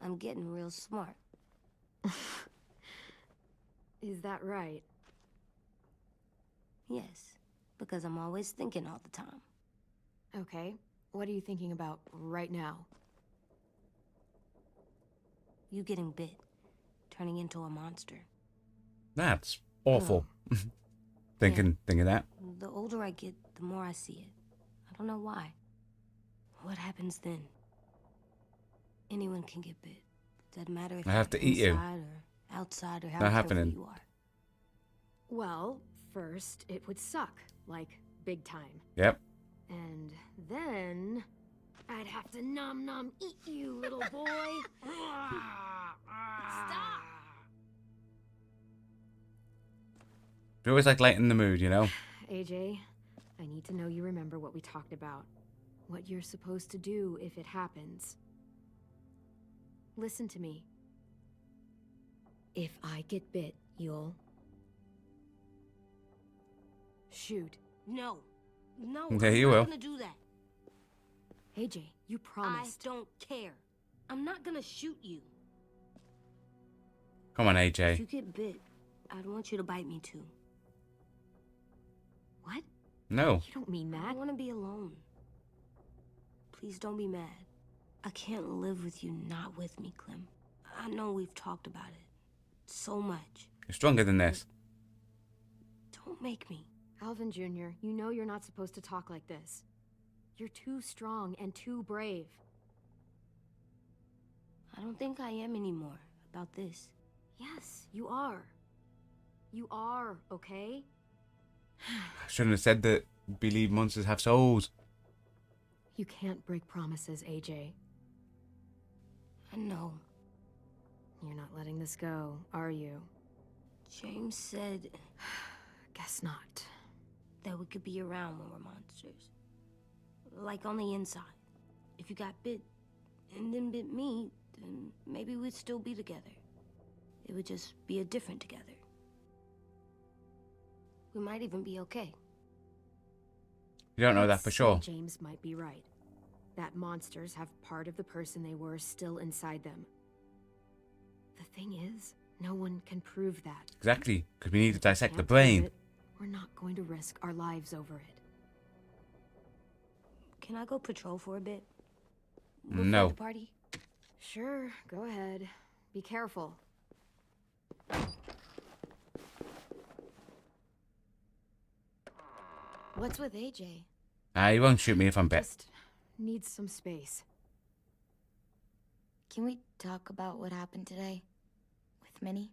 I'm getting real smart. Is that right? Yes, because I'm always thinking all the time. Okay. What are you thinking about right now? You getting bit, turning into a monster. That's awful. thinking that. The older I get, the more I see it. I don't know why. What happens then? Anyone can get bit. Doesn't matter if I have you're to eat you. inside or outside or how Not careful happening. you are. Well, first, it would suck. Like, big time. Yep. And then... I'd have to nom eat you, little boy. Stop! We always like lighten the mood, you know? AJ, I need to know you remember what we talked about. What you're supposed to do if it happens. Listen to me. If I get bit, you'll... shoot. No. No, Okay, I'm you not will. gonna do that. AJ, you promised. I don't care. I'm not gonna shoot you. Come on, If you AJ. get bit, I'd want you to bite me too. What? No. You don't mean I that. want to be alone. Please don't be mad. I can't live with you not with me, Clem. I know we've talked about it so much. You're stronger than this. Don't make me. Alvin Jr., you know you're not supposed to talk like this. You're too strong and too brave. I don't think I am anymore about this. Yes, you are. You are, okay? I shouldn't have said that. Believe monsters have souls. You can't break promises, AJ. I know. You're not letting this go, are you? James said Guess not. that we could be around when we're monsters. Like on the inside. If you got bit and then bit me, then maybe we'd still be together. It would just be a different together. We might even be okay. You don't know that Let's for say sure. James might be right. That monsters have part of the person they were still inside them. The thing is, no one can prove that. Exactly, because we need to dissect the Can't prove brain. it, we're not going to risk our lives over it. Can I go patrol for a bit? Before No. the party? Sure, go ahead. Be careful. What's with AJ? He won't shoot me if I'm bit. Just needs some space. Can we talk about what happened today? With Minnie?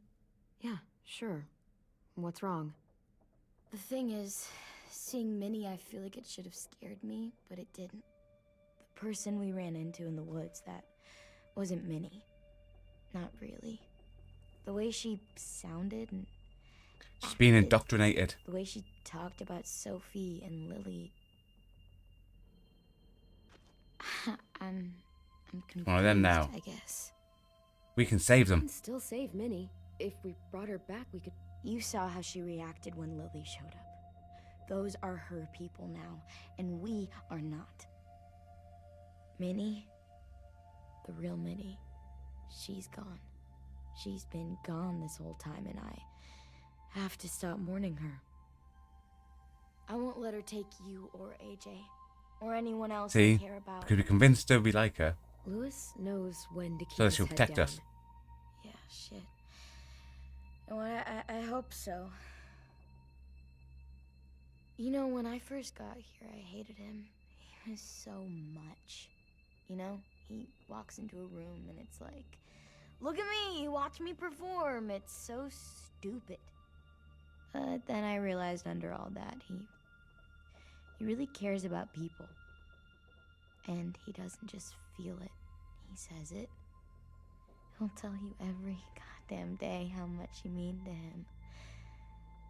Yeah, sure. What's wrong? The thing is, seeing Minnie, I feel like it should have scared me, but it didn't. The person we ran into in the woods, that wasn't Minnie. Not really. The way she sounded and She's being acted, indoctrinated. the way she talked about Sophie and Lily. I'm confused, One of them now. I guess. We can save We them. can still save Minnie. If we brought her back, we could... You saw how she reacted when Lily showed up. Those are her people now, and we are not. Minnie, the real Minnie, she's gone. She's been gone this whole time, and I have to stop mourning her. I won't let her take you or AJ, or anyone else See? I care about. Because we convinced her we like her. Lewis knows when to keep So that his she'll head protect down. us. Yeah, shit. Oh, I hope so. You know, when I first got here, I hated him. He was so much. You know, he walks into a room and it's like, look at me, watch me perform. It's so stupid. But then I realized under all that, he really cares about people. And he doesn't just feel it, he says it. He'll tell you every goddamn day how much you mean to him.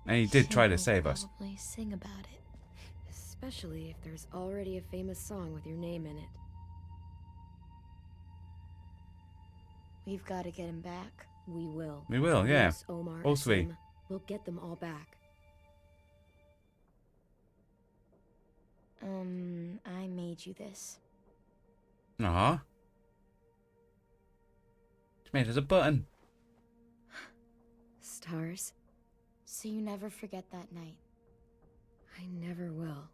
And he did try to He'll save us. probably sing about it. Especially if there's already a famous song with your name in it. We've got to get him back. We will. We will, yeah. Lewis, Omar, All three. Asim, we'll get them all back. I made you this. Aw. She made us a button. Stars? So you never forget that night. I never will.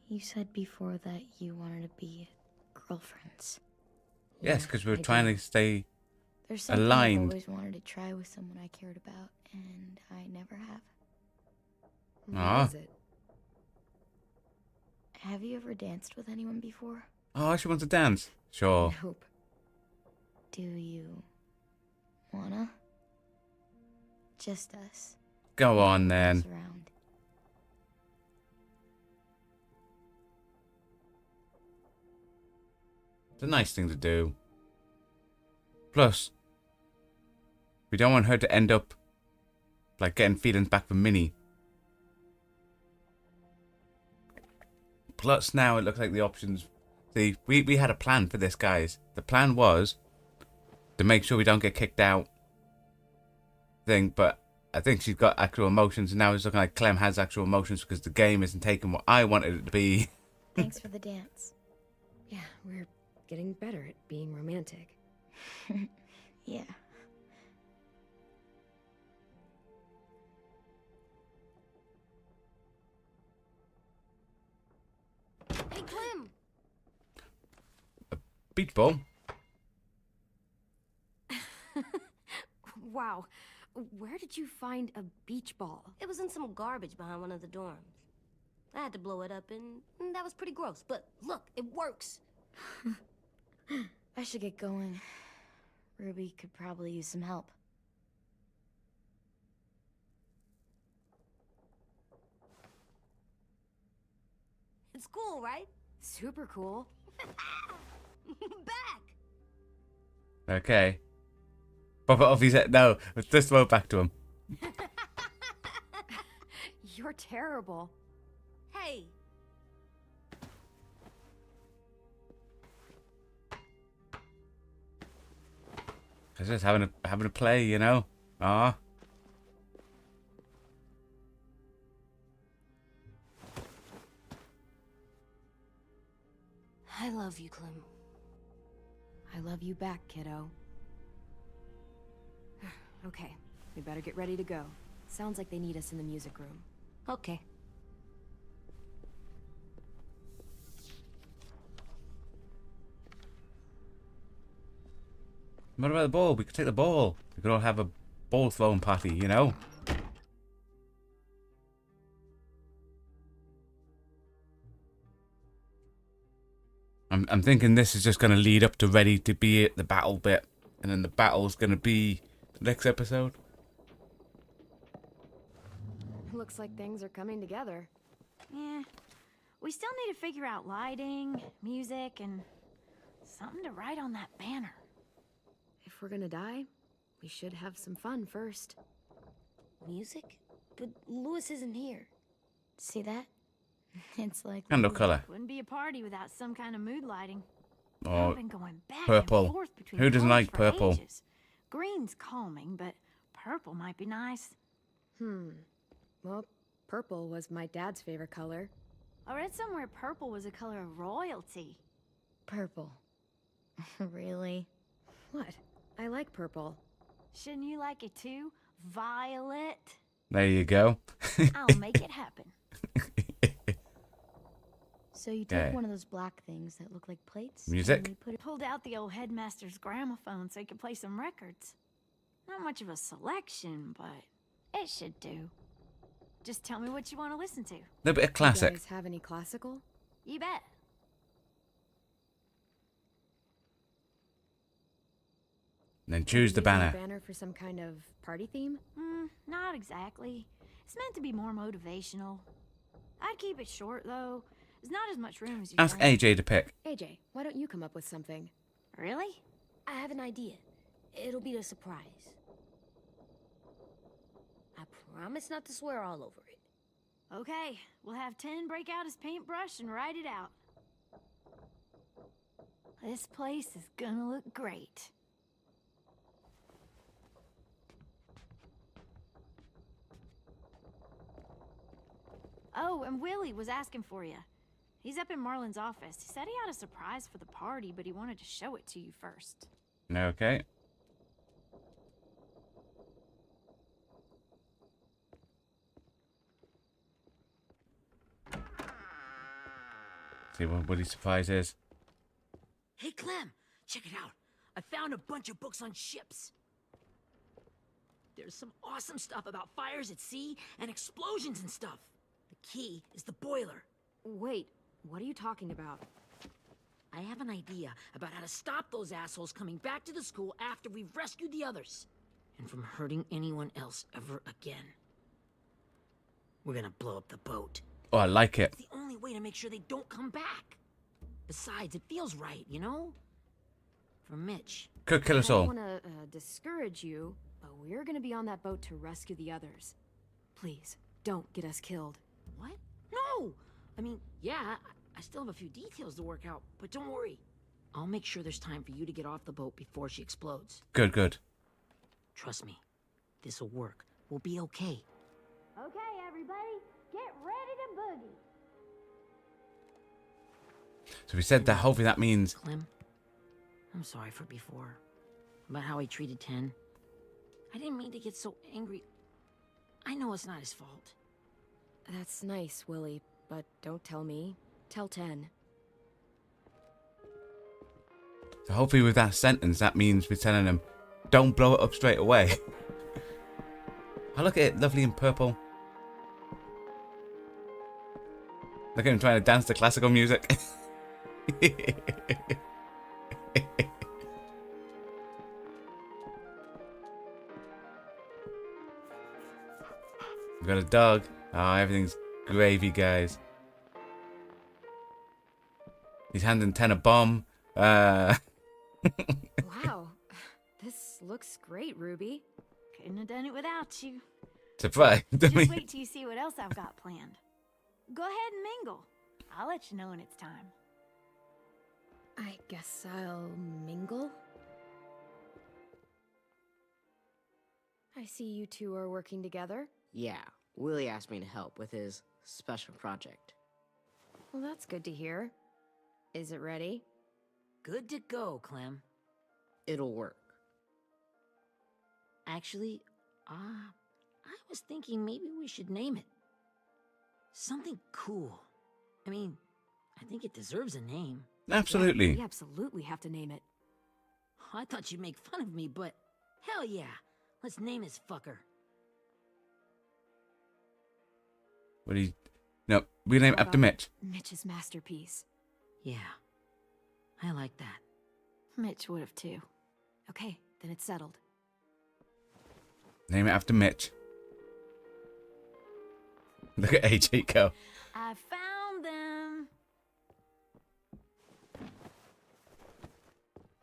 You said before that you wanted to be girlfriends. Yes, Yeah, because we were I trying do. to stay There's something aligned. I've always wanted to try with someone I cared about, and I never have. Aw. What is it? Have you ever danced with anyone before? Oh, she wants to dance. Sure. Nope. Do you wanna? Just us. Go on No one then. else around. It's a nice thing to do. Plus, we don't want her to end up like getting feelings back from Minnie. Plus, now it looks like the options. See, we had a plan for this, guys. The plan was to make sure we don't get kicked out. But I think she's got actual emotions, and now it's looking like Clem has actual emotions because the game isn't taking what I wanted it to be. Thanks for the dance. Yeah, we're getting better at being romantic. Yeah. Hey, Clem! Beach ball. Wow. Where did you find a beach ball? It was in some garbage behind one of the dorms. I had to blow it up, and that was pretty gross. But look, it works. I should get going. Ruby could probably use some help. It's cool, right? Super cool. Back! Okay. Pop it off his head. No, just throw it back to him. You're terrible. Hey! I was just having a play, you know. Ah. I love you, Clem. I love you back, kiddo. Okay, we better get ready to go. Sounds like they need us in the music room. Okay. What about the ball? We could take the ball. We could all have a ball throwing party, you know. I'm thinking this is just going to lead up to ready to be at the battle bit. And then the battle's going to be the next episode. Looks like things are coming together. Yeah. We still need to figure out lighting, music, and something to write on that banner. If we're gonna die, we should have some fun first. Music? But Lewis isn't here. See that? It's like Candle colour. Wouldn't be a party without some kind of mood lighting. Or I've been going back purple. and forth between Who doesn't colors like for purple? ages. Green's calming, but purple might be nice. Well, purple was my dad's favorite color. I read somewhere purple was a color of royalty. purple. Really? What? I like purple. Shouldn't you like it too? Violet? There you go. I'll make it happen. So you take Okay. one of those black things that look like plates. Music? And you put it. Pulled out the old headmaster's gramophone so he could play some records. Not much of a selection, but it should do. Just tell me what you want to listen to. little bit of classic. You guys have any classical? You bet. And then choose the Maybe a banner. banner for some kind of party theme? Not exactly. It's meant to be more motivational. I'd keep it short, though. There's not as much room as you Ask think. AJ to pick. AJ, why don't you come up with something? Really? I have an idea. It'll be a surprise. I promise not to swear all over it. Okay, we'll have 10 break out his paintbrush and write it out. This place is gonna look great. Oh, and Willie was asking for you. He's up in Marlin's office. He said he had a surprise for the party, but he wanted to show it to you first. Okay. See what Woody's surprise is. Hey, Clem, check it out. I found a bunch of books on ships. There's some awesome stuff about fires at sea and explosions and stuff. The key is the boiler. Wait, what are you talking about? I have an idea about how to stop those assholes coming back to the school after we've rescued the others. And from hurting anyone else ever again. We're gonna blow up the boat. Oh, I like it. It's the only way to make sure they don't come back. Besides, it feels right, you know? For Mitch. Could kill us I all. don't want to discourage you, but we're going to be on that boat to rescue the others. Please, don't get us killed. What? No! I mean, yeah, I still have a few details to work out, but don't worry. I'll make sure there's time for you to get off the boat before she explodes. Good, good. Trust me, this'll work. We'll be okay. Okay, everybody, get ready to boogie. So we said that hopefully that means Clem, I'm sorry for before. About how he treated Ten. I didn't mean to get so angry. I know it's not his fault. That's nice, Willie, but don't tell me. Tell 10. so hopefully with that sentence that means we're telling him don't blow it up straight away. Oh, look at it, lovely in purple. Look at him trying to dance to classical music. We've got a dog. Oh, everything's gravy, guys. He's handing 10 a bomb. Wow. This looks great, Ruby. Couldn't have done it without you. Surprise. Just wait till you see what else I've got planned. Go ahead and mingle. I'll let you know when it's time. I guess I'll mingle. I see you two are working together. Yeah, Willie asked me to help with his special project. Well, that's good to hear. Is it ready? Good to go, Clem. It'll work. Actually, I was thinking maybe we should name it. Something cool. I mean, I think it deserves a name. Absolutely. We absolutely have to name it. I thought you'd make fun of me, but hell yeah. Let's name this fucker. What do you... No, we name it after Mitch. Mitch's masterpiece. Yeah, I like that. Mitch would have too. Okay, then it's settled. Name it after Mitch. Look at AJ go. I found them.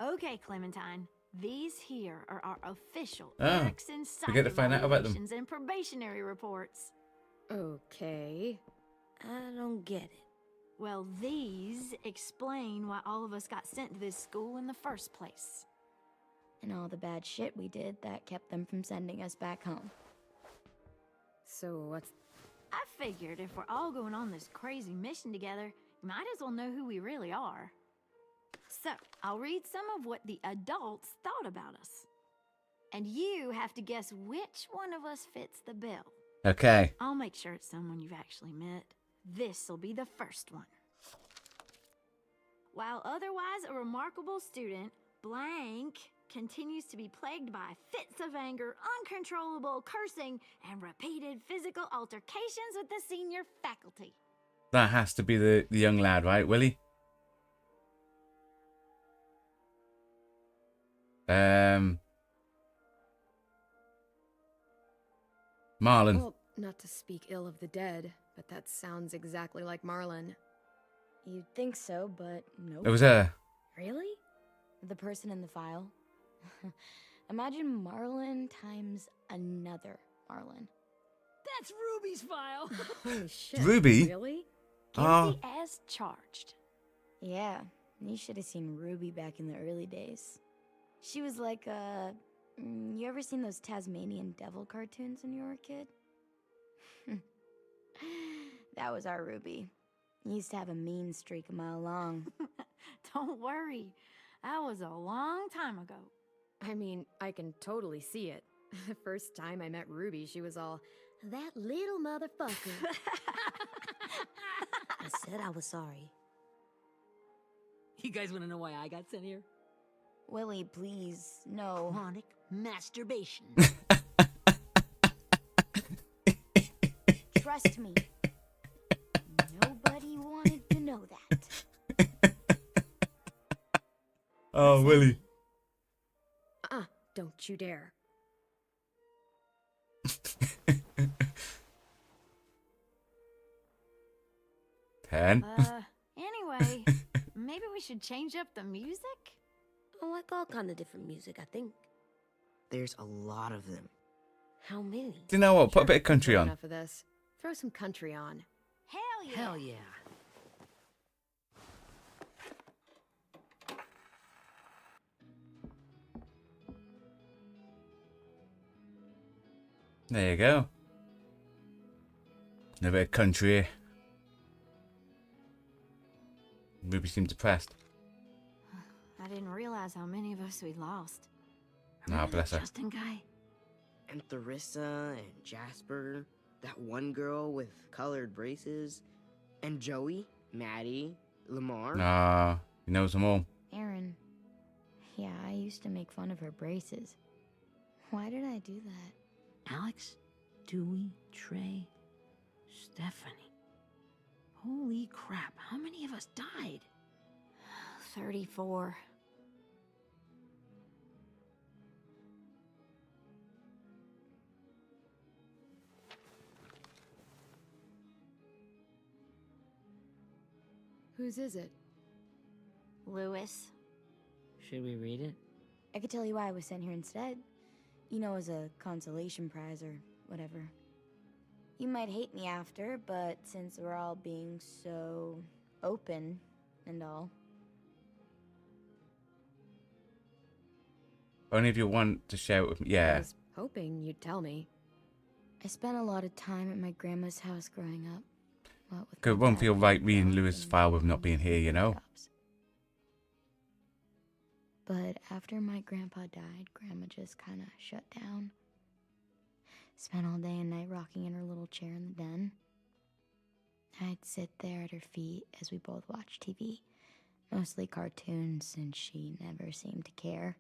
Okay, Clementine. These here are our official Eric's we get to find out about them. and probationary reports. Okay. I don't get it. Well, these explain why all of us got sent to this school in the first place. And all the bad shit we did that kept them from sending us back home. So what's... I figured if we're all going on this crazy mission together, you might as well know who we really are. So, I'll read some of what the adults thought about us. And you have to guess which one of us fits the bill. Okay. I'll make sure it's someone you've actually met. This'll be the first one. While otherwise a remarkable student, blank continues to be plagued by fits of anger, uncontrollable cursing, and repeated physical altercations with the senior faculty. That has to be the young lad, right, Willie? Marlon. Well, not to speak ill of the dead, but that sounds exactly like Marlon. You'd think so, but nope. It was her. Really? The person in the file? Imagine Marlon times another Marlon. That's Ruby's file. Holy shit. Ruby? Really? Guilty as charged. Yeah, you should have seen Ruby back in the early days. She was like, you ever seen those Tasmanian devil cartoons when you were a kid? That was our Ruby. Used to have a mean streak a mile long. Don't worry. That was a long time ago. I mean, I can totally see it. The first time I met Ruby, she was all, that little motherfucker. I said I was sorry. You guys want to know why I got sent here? Willie, please, no. Chronic masturbation. Trust me. Nobody wanted to know that. Oh, Willie. Don't you dare. 10. Anyway, maybe we should change up the music? I like all kind of different music, I think. There's a lot of them. How many? Do you know what? Put a bit of country on. Enough of this. Throw some country on. Hell yeah. Hell yeah. There you go. A bit of country. Ruby seemed depressed. I didn't realize how many of us we'd lost. Nah, bless her. Justin guy? And Theresa and Jasper, that one girl with colored braces, and Joey, Maddie, Lamar. Nah, he knows them all. Aaron. Yeah, I used to make fun of her braces. Why did I do that? Alex? Dewey, Trey, Stephanie. Holy crap, how many of us died? 34. Whose is it? Lewis. Should we read it? I could tell you why I was sent here instead. You know, as a consolation prize or whatever. You might hate me after, but since we're all being so open and all. Only if you want to share it with me. I Yeah. was hoping you'd tell me. I spent a lot of time at my grandma's house growing up. What with Because it my won't dad feel being right reading gone Lewis' and file with not being here, you know? jobs. But after my grandpa died, Grandma just kind of shut down. Spent all day and night rocking in her little chair in the den. I'd sit there at her feet as we both watched TV. Mostly cartoons, since she never seemed to care.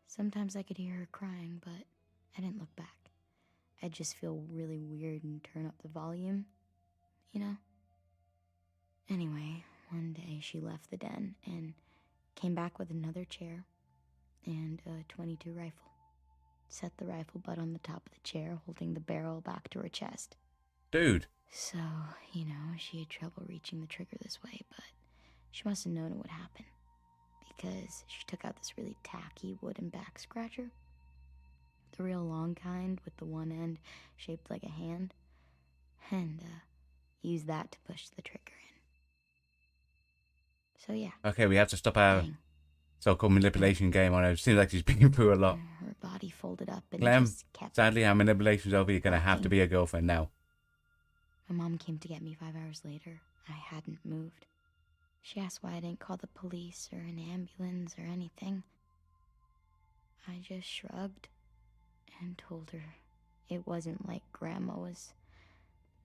Sometimes I could hear her crying, but I didn't look back. I'd just feel really weird and turn up the volume, you know? Anyway, one day she left the den and came back with another chair and a .22 rifle. Set the rifle butt on the top of the chair, holding the barrel back to her chest. Dude. So, you know, she had trouble reaching the trigger this way, but she must have known it would happen. Because she took out this really tacky wooden back scratcher. The real long kind with the one end shaped like a hand. And, used that to push the trigger in. So yeah. Okay, we have to stop our Bang. so-called manipulation game on her. It seems like she's been through a lot. Her body folded up and Clem, just kept... sadly our manipulation's over. You're going to have to be a girlfriend now. My mom came to get me 5 hours later. I hadn't moved. She asked why I didn't call the police or an ambulance or anything. I just shrugged and told her it wasn't like Grandma was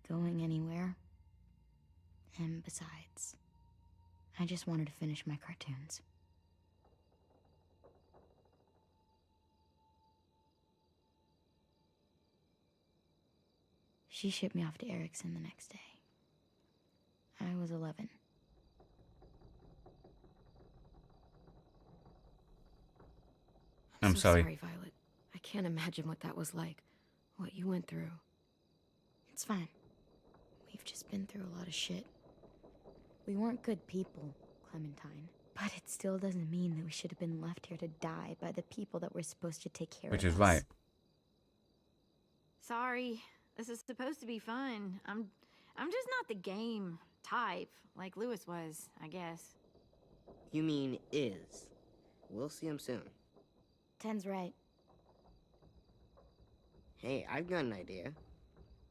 going anywhere. And besides, I just wanted to finish my cartoons. She shipped me off to Erickson the next day. I was 11. I'm so sorry. Violet. I can't imagine what that was like. What you went through. It's fine. We've just been through a lot of shit. We weren't good people, Clementine. But it still doesn't mean that we should have been left here to die by the people that were supposed to take care Which of is us. right. Sorry. This is supposed to be fun. I'm just not the game type like Lewis was, I guess. You mean is. We'll see him soon. Ten's right. Hey, I've got an idea.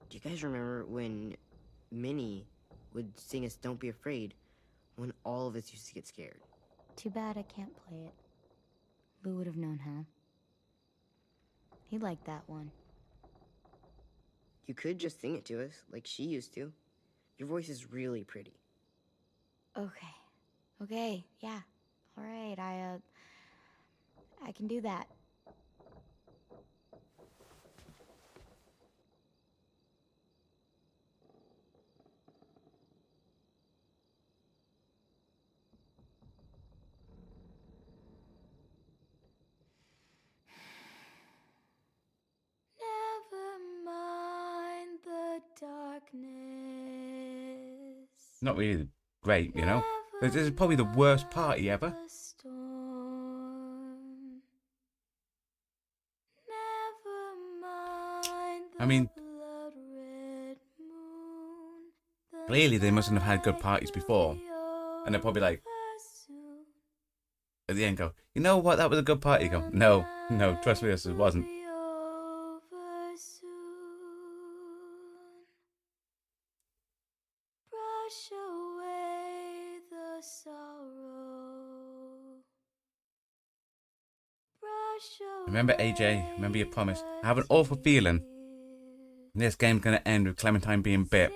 Do you guys remember when Minnie would sing us Don't Be Afraid when all of us used to get scared? Too bad I can't play it. Lou would have known how. He liked that one. You could just sing it to us, like she used to. Your voice is really pretty. Okay, yeah. All right, I can do that. Never mind the darkness. Not really great, you know? This is probably the worst party ever. The storm. Never mind the I mean, blood-red moon. The clearly they mustn't have had good parties before. And they're probably like, over soon. at the end go, you know what, that was a good party. You go, no, trust me, this wasn't. Be over soon. Brush away the sorrow. Brush away Remember AJ, remember your promise. I have an awful feeling this game's going to end with Clementine being bit.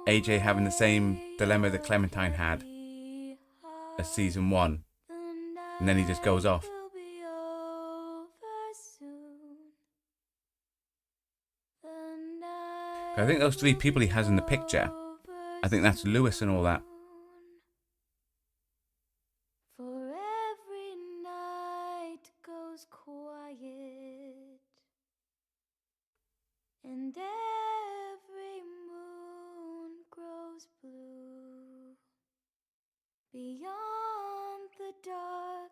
AJ having the same dilemma that Clementine had as season 1. And then he just goes off. will be over soon. The I think those three people he has in the picture, I think that's Lewis and all that. For every night goes quiet, and every moon grows blue. Beyond the dark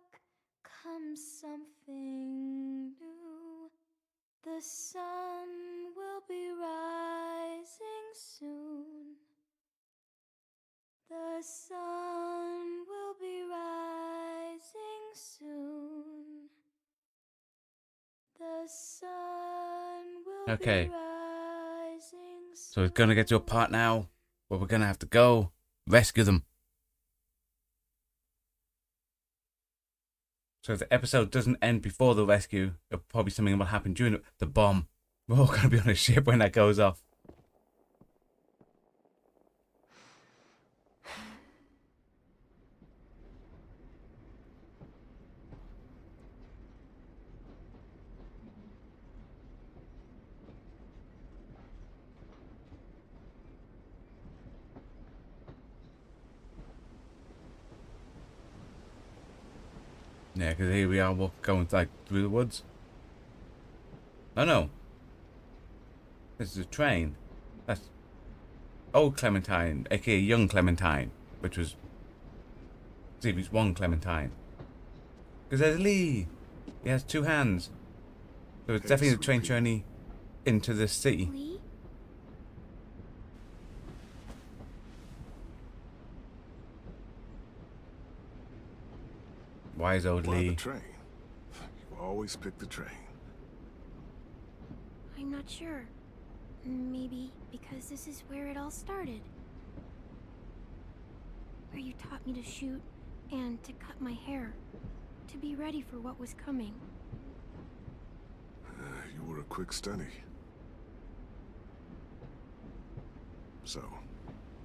comes something new. The sun will be rising soon. The sun will be rising soon. The sun will Okay. be rising soon. So we're gonna get to a part now where we're gonna have to go rescue them. So if the episode doesn't end before the rescue, it'll probably something will happen during the bomb. We're all gonna be on a ship when that goes off. Yeah, because here we are going like through the woods. Oh no. This is a train. That's old Clementine, aka young Clementine, which was series 1 Clementine. Because there's Lee. He has 2 hands. So it's definitely the train journey into the city. Lee? Wise old Why Lee. the train? You always pick the train. I'm not sure. Maybe because this is where it all started. Where you taught me to shoot and to cut my hair. To be ready for what was coming. You were a quick study. So,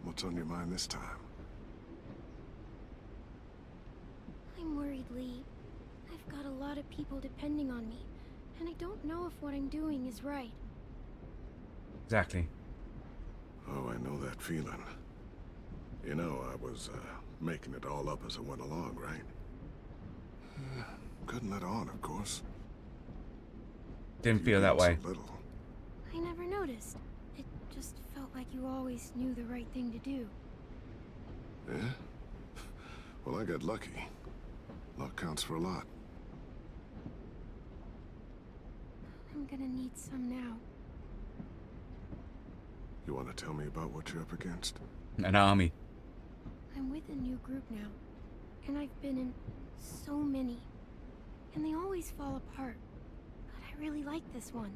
what's on your mind this time? I'm worried, Lee. I've got a lot of people depending on me, and I don't know if what I'm doing is right. Exactly. Oh, I know that feeling. You know, I was making it all up as I went along, right? Couldn't let on, of course. Didn't feel that way. So little. I never noticed. It just felt like you always knew the right thing to do. Yeah? Well, I got lucky. Luck counts for a lot. I'm gonna need some now. You want to tell me about what you're up against? An army. I'm with a new group now, and I've been in so many, and they always fall apart. But I really like this one.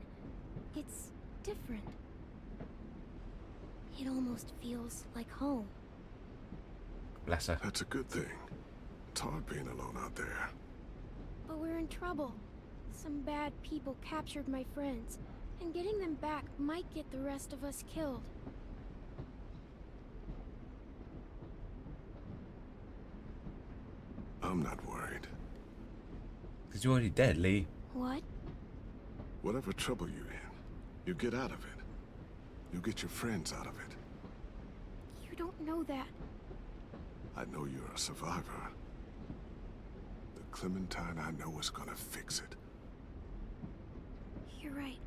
It's different. It almost feels like home. Bless her. That's a good thing. It's hard being alone out there. But we're in trouble. Some bad people captured my friends, and getting them back might get the rest of us killed. I'm not worried. Because you're already dead, Lee. What? Whatever trouble you're in, you get out of it. You get your friends out of it. You don't know that. I know you're a survivor. The Clementine I know is gonna fix it. You're right.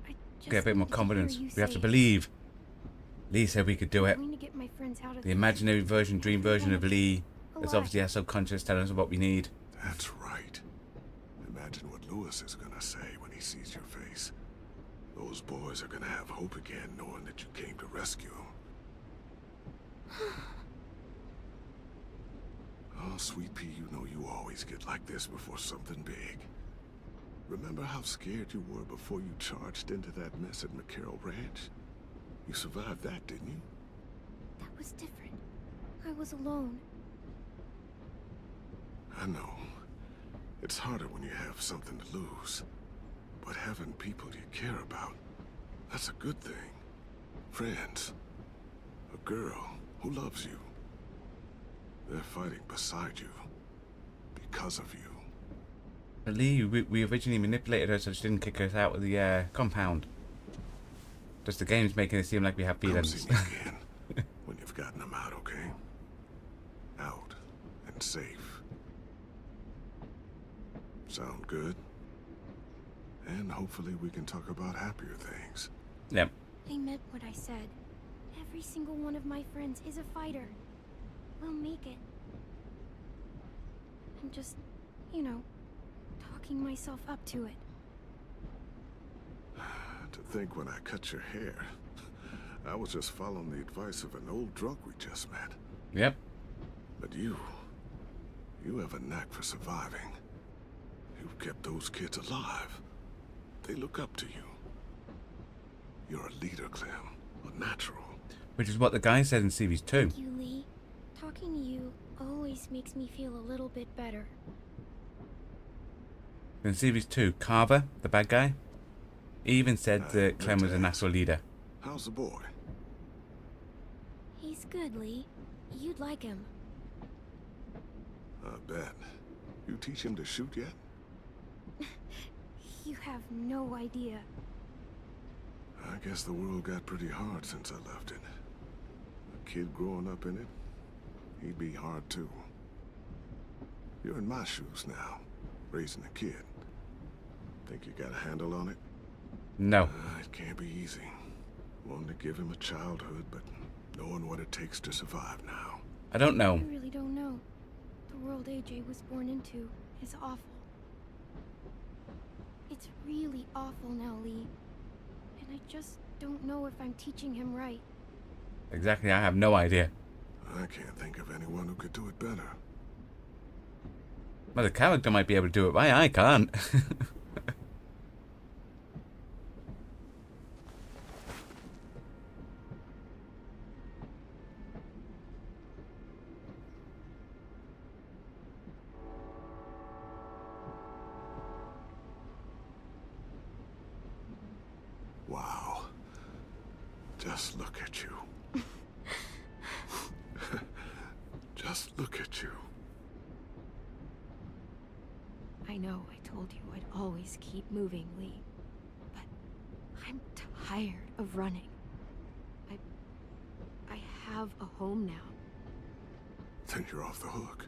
I just Get a bit more need to hear confidence. you We have to say it. believe. Lee said we could do it. I'm going to get my friends out of The this. imaginary version, dream version of Lee. It's Alive. obviously our subconscious telling us what we need. That's right. Imagine what Lewis is gonna say when he sees your face. Those boys are gonna have hope again, knowing that you came to rescue them. Oh, Sweet Pea, you know you always get like this before something big. Remember how scared you were before you charged into that mess at McCarroll Ranch? You survived that, didn't you? That was different. I was alone. I know. It's harder when you have something to lose. But having people you care about, that's a good thing. Friends. A girl who loves you. They're fighting beside you. Because of you. But Lee, we originally manipulated her so she didn't kick us out of the compound. Just the game's making it seem like we have Come feelings. see me again when you've gotten them out, okay? Out and safe. Sound good? And hopefully we can talk about happier things. Yep. I meant what I said. Every single one of my friends is a fighter. We'll make it. I'm just, you know, talking myself up to it. To think when I cut your hair, I was just following the advice of an old drunk we just met. Yep. But you have a knack for surviving. You've kept those kids alive. They look up to you. You're a leader, Clem. A natural. Which is what the guy said in series 2. Thank you, Lee. Talking to you always makes me feel a little bit better. In series 2, Carver, the bad guy, he even said that Clem was a natural leader. How's the boy? He's good, Lee. You'd like him. I bet. You teach him to shoot yet? You have no idea. I guess the world got pretty hard since I left it. A kid growing up in it, he'd be hard too. You're in my shoes now, raising a kid. Think you got a handle on it? No. It can't be easy. Wanting to give him a childhood, but knowing what it takes to survive now. I don't know. I really don't know. The world AJ was born into is awful. It's really awful now, Lee. And I just don't know if I'm teaching him right. Exactly, I have no idea. I can't think of anyone who could do it better. Well, the character might be able to do it right, I can't. Wow. Just look at you. Just look at you. I know I told you I'd always keep moving, Lee. But I'm tired of running. I have a home now. Then you're off the hook.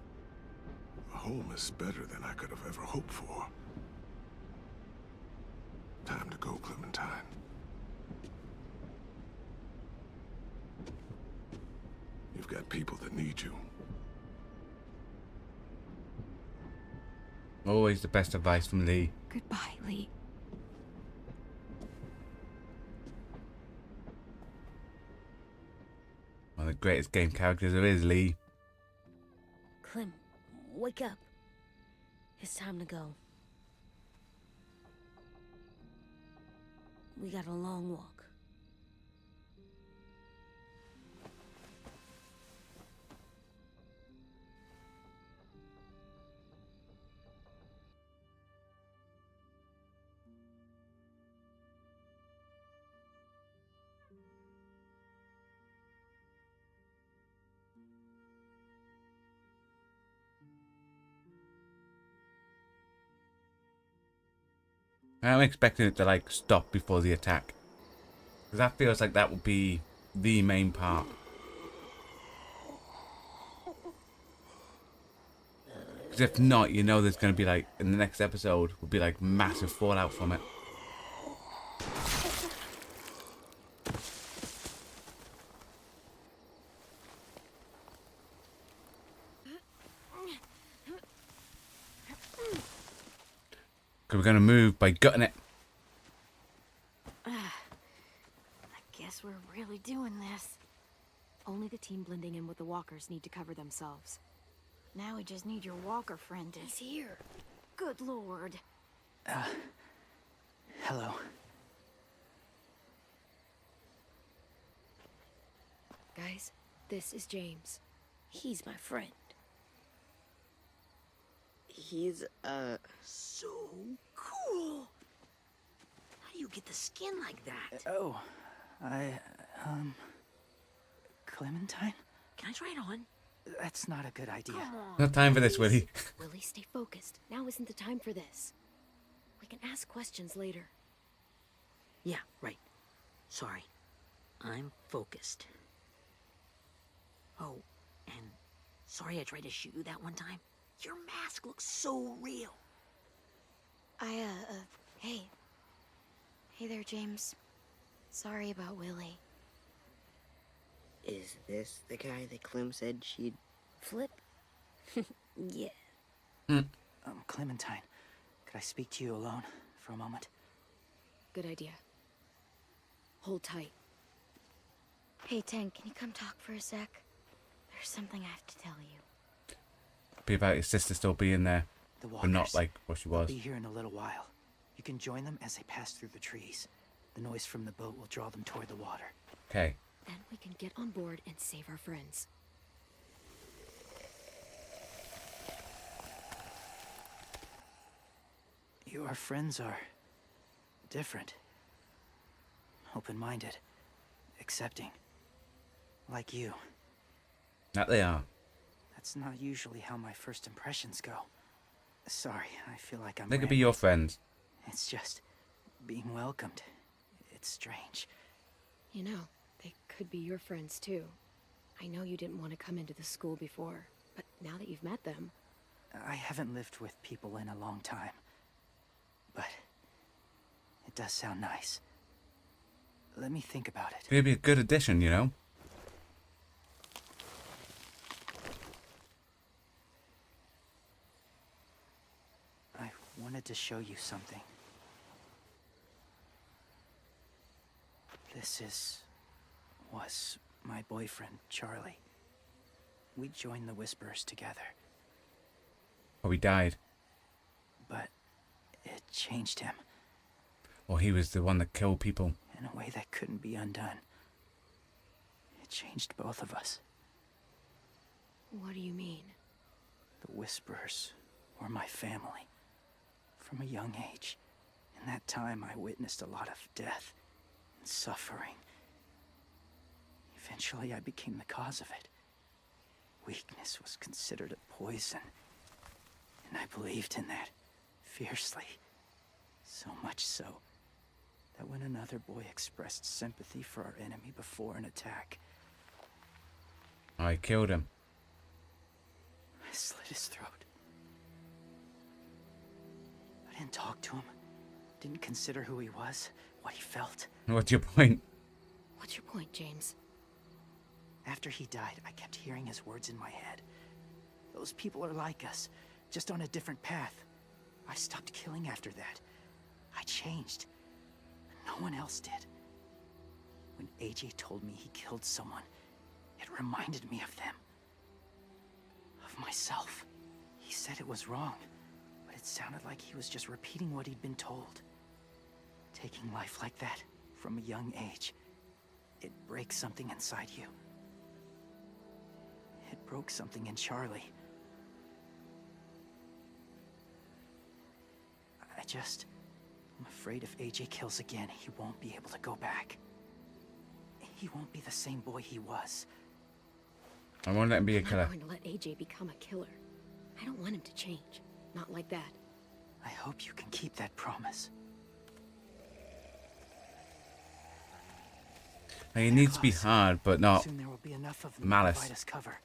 A home is better than I could have ever hoped for. Time to go, Clementine. You've got people that need you. Always the best advice from Lee. Goodbye, Lee. One of the greatest game characters there is, Lee. Clem, wake up. It's time to go. We got a long walk. I'm expecting it to like stop before the attack. Because that feels like that would be the main part. Because if not, you know there's going to be like, in the next episode, will be like massive fallout from it. Because we're going to move by gutting it. I guess we're really doing this. Only the team blending in with the walkers need to cover themselves. Now we just need your walker friend to... He's here. Good lord. Hello. Guys, this is James. He's my friend. He's, so cool. How do you get the skin like that? Oh, Clementine? Can I try it on? That's not a good idea. Come on. No time for this, Willie. Willie, stay focused. Now isn't the time for this. We can ask questions later. Yeah, right. Sorry. I'm focused. Oh, and sorry I tried to shoot you that one time. Your mask looks so real. Hey. Hey there, James. Sorry about Willie. Is this the guy that Clem said she'd flip? Yeah. Clementine, could I speak to you alone for a moment? Good idea. Hold tight. Hey, Tank, can you come talk for a sec? There's something I have to tell you. Be about your sister still being there, The but not walkers. like what she They'll was. be here in a little while. You can join them as they pass through the trees. The noise from the boat will draw them toward the water. Okay. Then we can get on board and save our friends. Your friends are different. Open-minded. Accepting. Like you. That they are. That's not usually how my first impressions go. Sorry, I feel like I'm They could be rambling. your friends. It's just being welcomed. It's strange. You know, they could be your friends too. I know you didn't want to come into the school before, but now that you've met them... I haven't lived with people in a long time. But it does sound nice. Let me think about it. It'd be a good addition, you know? I wanted to show you something. Was my boyfriend, Charlie. We joined the Whisperers together, Or he died. but it changed him Or he was the one that killed people. in a way that couldn't be undone. It changed both of us. What do you mean? The Whisperers were my family. From a young age. In that time, I witnessed a lot of death and suffering. Eventually, I became the cause of it. Weakness was considered a poison. And I believed in that, fiercely. So much so, that when another boy expressed sympathy for our enemy before an attack, I killed him. I slit his throat. I didn't talk to him. Didn't consider who he was, what he felt. What's your point? What's your point, James? After he died, I kept hearing his words in my head. Those people are like us, just on a different path. I stopped killing after that. I changed. No one else did. When AJ told me he killed someone, it reminded me of them. Of myself. He said it was wrong, but it sounded like he was just repeating what he'd been told. Taking life like that, from a young age, it breaks something inside you. It broke something in Charlie. I'm afraid if AJ kills again, he won't be able to go back. He won't be the same boy he was. I won't let him be a I'm killer. not going to let AJ become a killer. I don't want him to change. Not like that. I hope you can keep that promise. Now, it needs to be hard, but not Soon there will be enough of them to malice. provide us cover.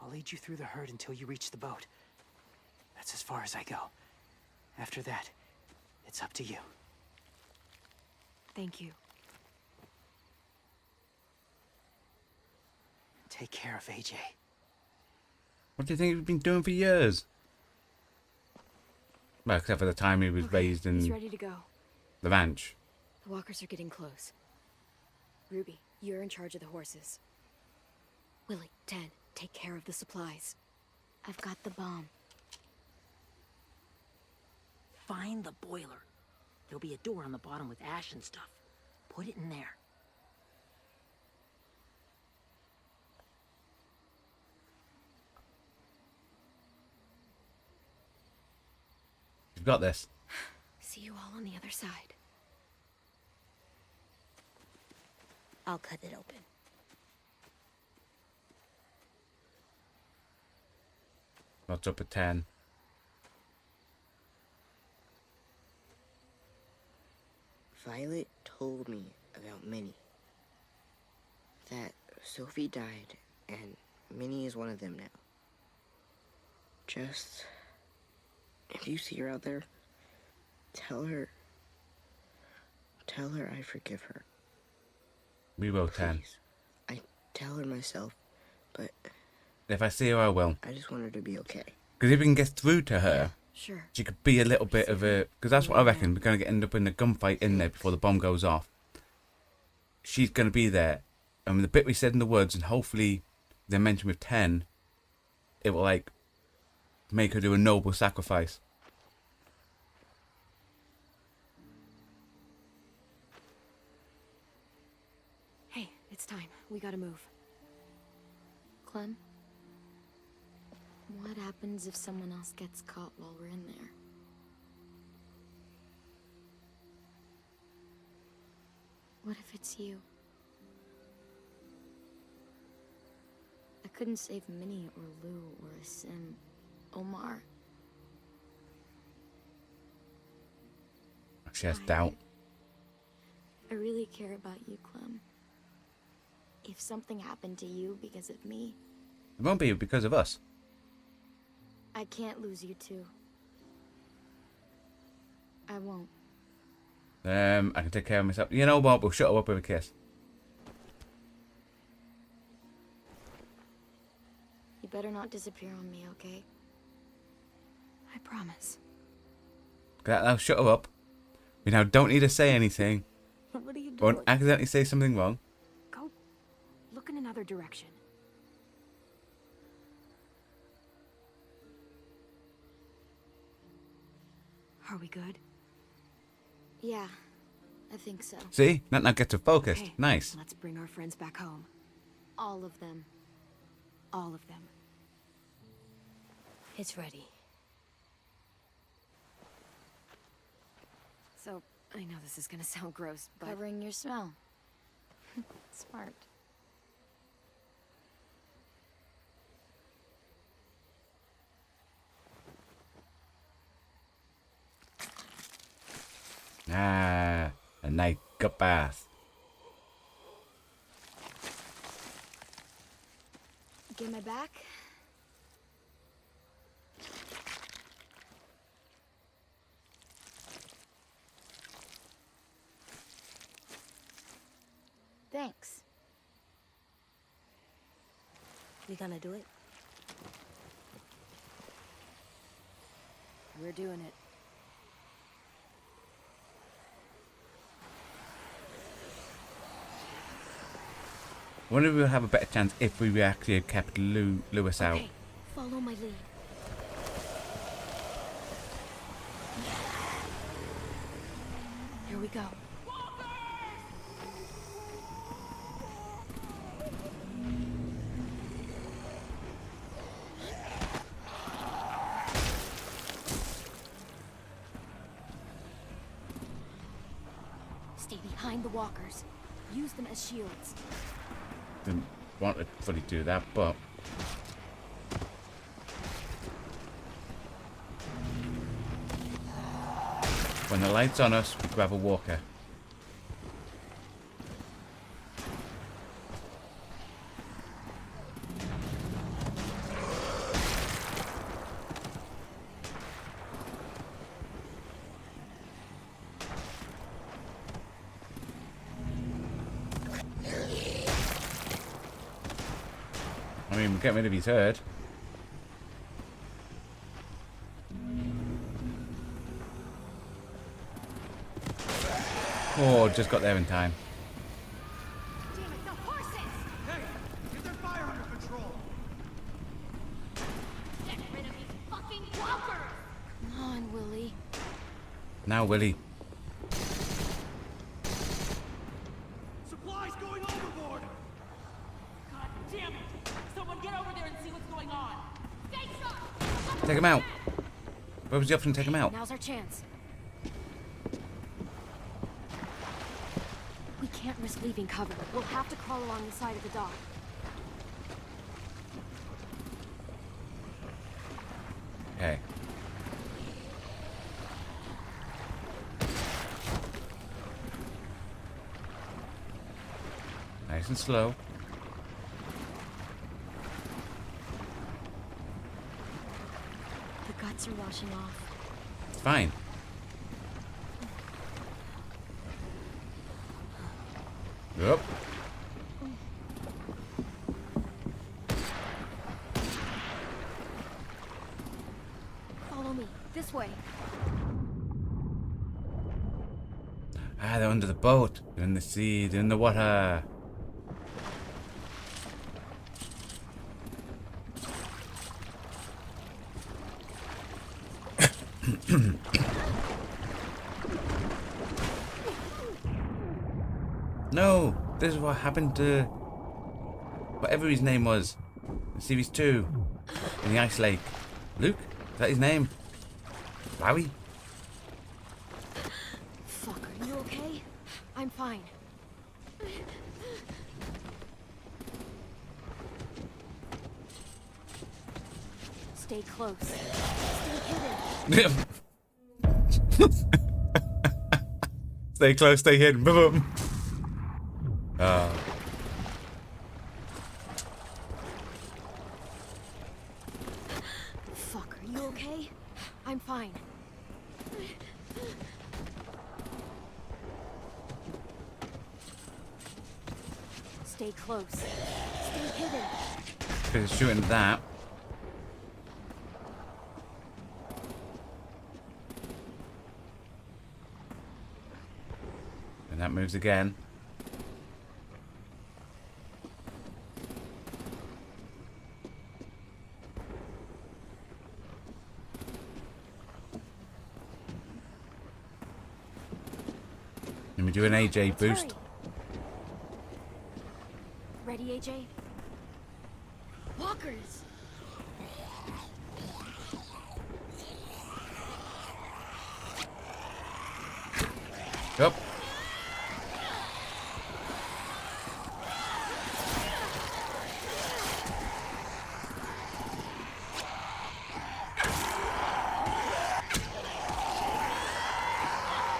I'll lead you through the herd until you reach the boat. That's as far as I go. After that, it's up to you. Thank you. Take care of AJ. What do you think he's been doing for years? Well, except for the time he was Okay, raised in he's ready to go. the ranch. The walkers are getting close. Ruby, you're in charge of the horses. Willie, Ted, take care of the supplies. I've got the bomb. Find the boiler. There'll be a door on the bottom with ash and stuff. Put it in there. You've got this. See you all on the other side. I'll cut it open. What's up at 10? Violet told me about Minnie. That Sophie died, and Minnie is one of them now. Just, if you see her out there, tell her I forgive her. We will, Tan. Please. I tell her myself, but If I see her, I will. I just want her to be okay. Because if we can get through to her, Sure. she could be a little bit of a... Because that's what I reckon. We're going to end up in a gunfight in there before the bomb goes off. She's going to be there. And the bit we said in the woods, and hopefully they mentioned with 10, it will, like, make her do a noble sacrifice. Hey, it's time. We gotta move. Clem? What happens if someone else gets caught while we're in there? What if it's you? I couldn't save Minnie or Lou or Sim. Omar. She has doubt. I really care about you, Clem. If something happened to you because of me, It won't be because of us. I can't lose you too. I won't. I can take care of myself. You know what? We'll shut her up with a kiss. You better not disappear on me, okay? I promise. That'll shut her up. We now don't need to say anything. What are you doing? Won't accidentally say something wrong. Go look in another direction. Are we good? Yeah, I think so. See? That now gets her focused. Okay, Nice. Let's bring our friends back home. All of them. All of them. It's ready. So, I know this is gonna sound gross, but... Covering your smell. Smart. Ah, a nice gut bath. Get my back. Thanks. You gonna do it? We're doing it. I wonder if we'll have a better chance if we actually had kept Lewis out. Okay, follow my lead. Here we go. Stay behind the walkers. Use them as shields. Didn't want to fully do that, but... When the light's on us, we grab a walker. I mean, we're getting rid of his herd. Oh, just got there in time. Damn it, the horses! Hey, get their fire under control. Get rid of these fucking walkers! Come on, Willie. Now, Willie. Supplies going overboard. God damn it! Someone get over there and see what's going on. Face up! Take him out. Where was the option to take him out? Now's our chance. We can't risk leaving cover. We'll have to crawl along the side of the dock. Okay. Nice and slow. The guts are washing off. It's fine. Yep. Follow me. This way. Ah, they're under the boat. They're in the sea. They're in the water. No, this is what happened to whatever his name was in series 2 in the ice lake. Luke? Is that his name? Larry? Fuck, are you okay? I'm fine. Stay close. Stay hidden. Stay close, stay hidden. Boom. Fuck, are you okay? I'm fine. Stay close. Stay hidden. Because it's shooting that. And that moves again. Let me do an AJ boost. Hurry. Ready, AJ? Walkers! Yep.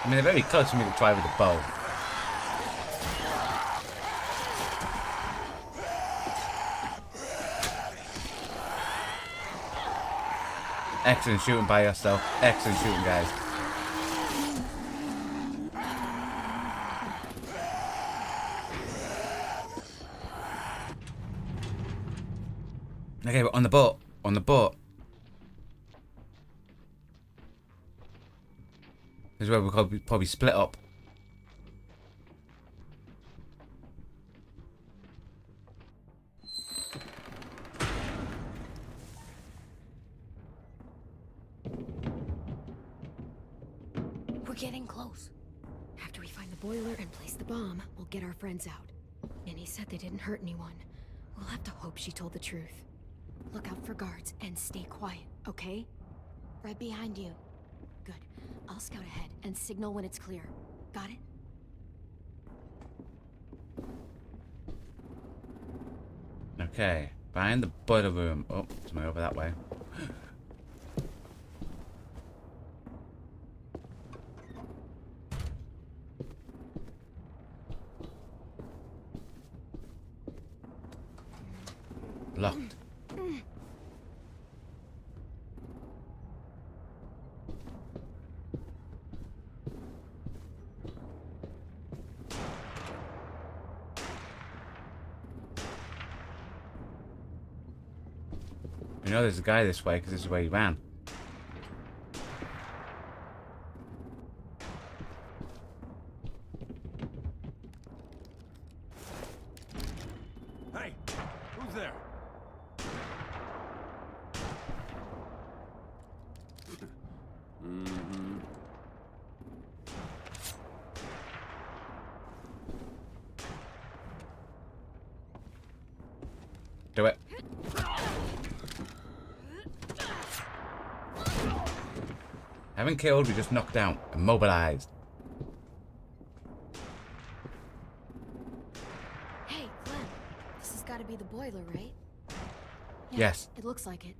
I mean, they're very close for me to try with the bow. Excellent shooting by yourself. Excellent shooting, guys. Okay, but on the boat. On the boat. This is where we'll probably split up. We're getting close. After we find the boiler and place the bomb, we'll get our friends out. Nanny said they didn't hurt anyone. We'll have to hope she told the truth. Look out for guards and stay quiet, okay? Right behind you. Good. I'll scout ahead and signal when it's clear. Got it? Okay. Find the boiler room. Oh, somebody over that way. Locked. You know there's a guy this way because this is where he ran. Hey, who's there? Do it. Haven't killed, we just knocked out. Immobilized. Hey, Glenn. This has got to be the boiler, right? Yeah, Yes. It looks like it.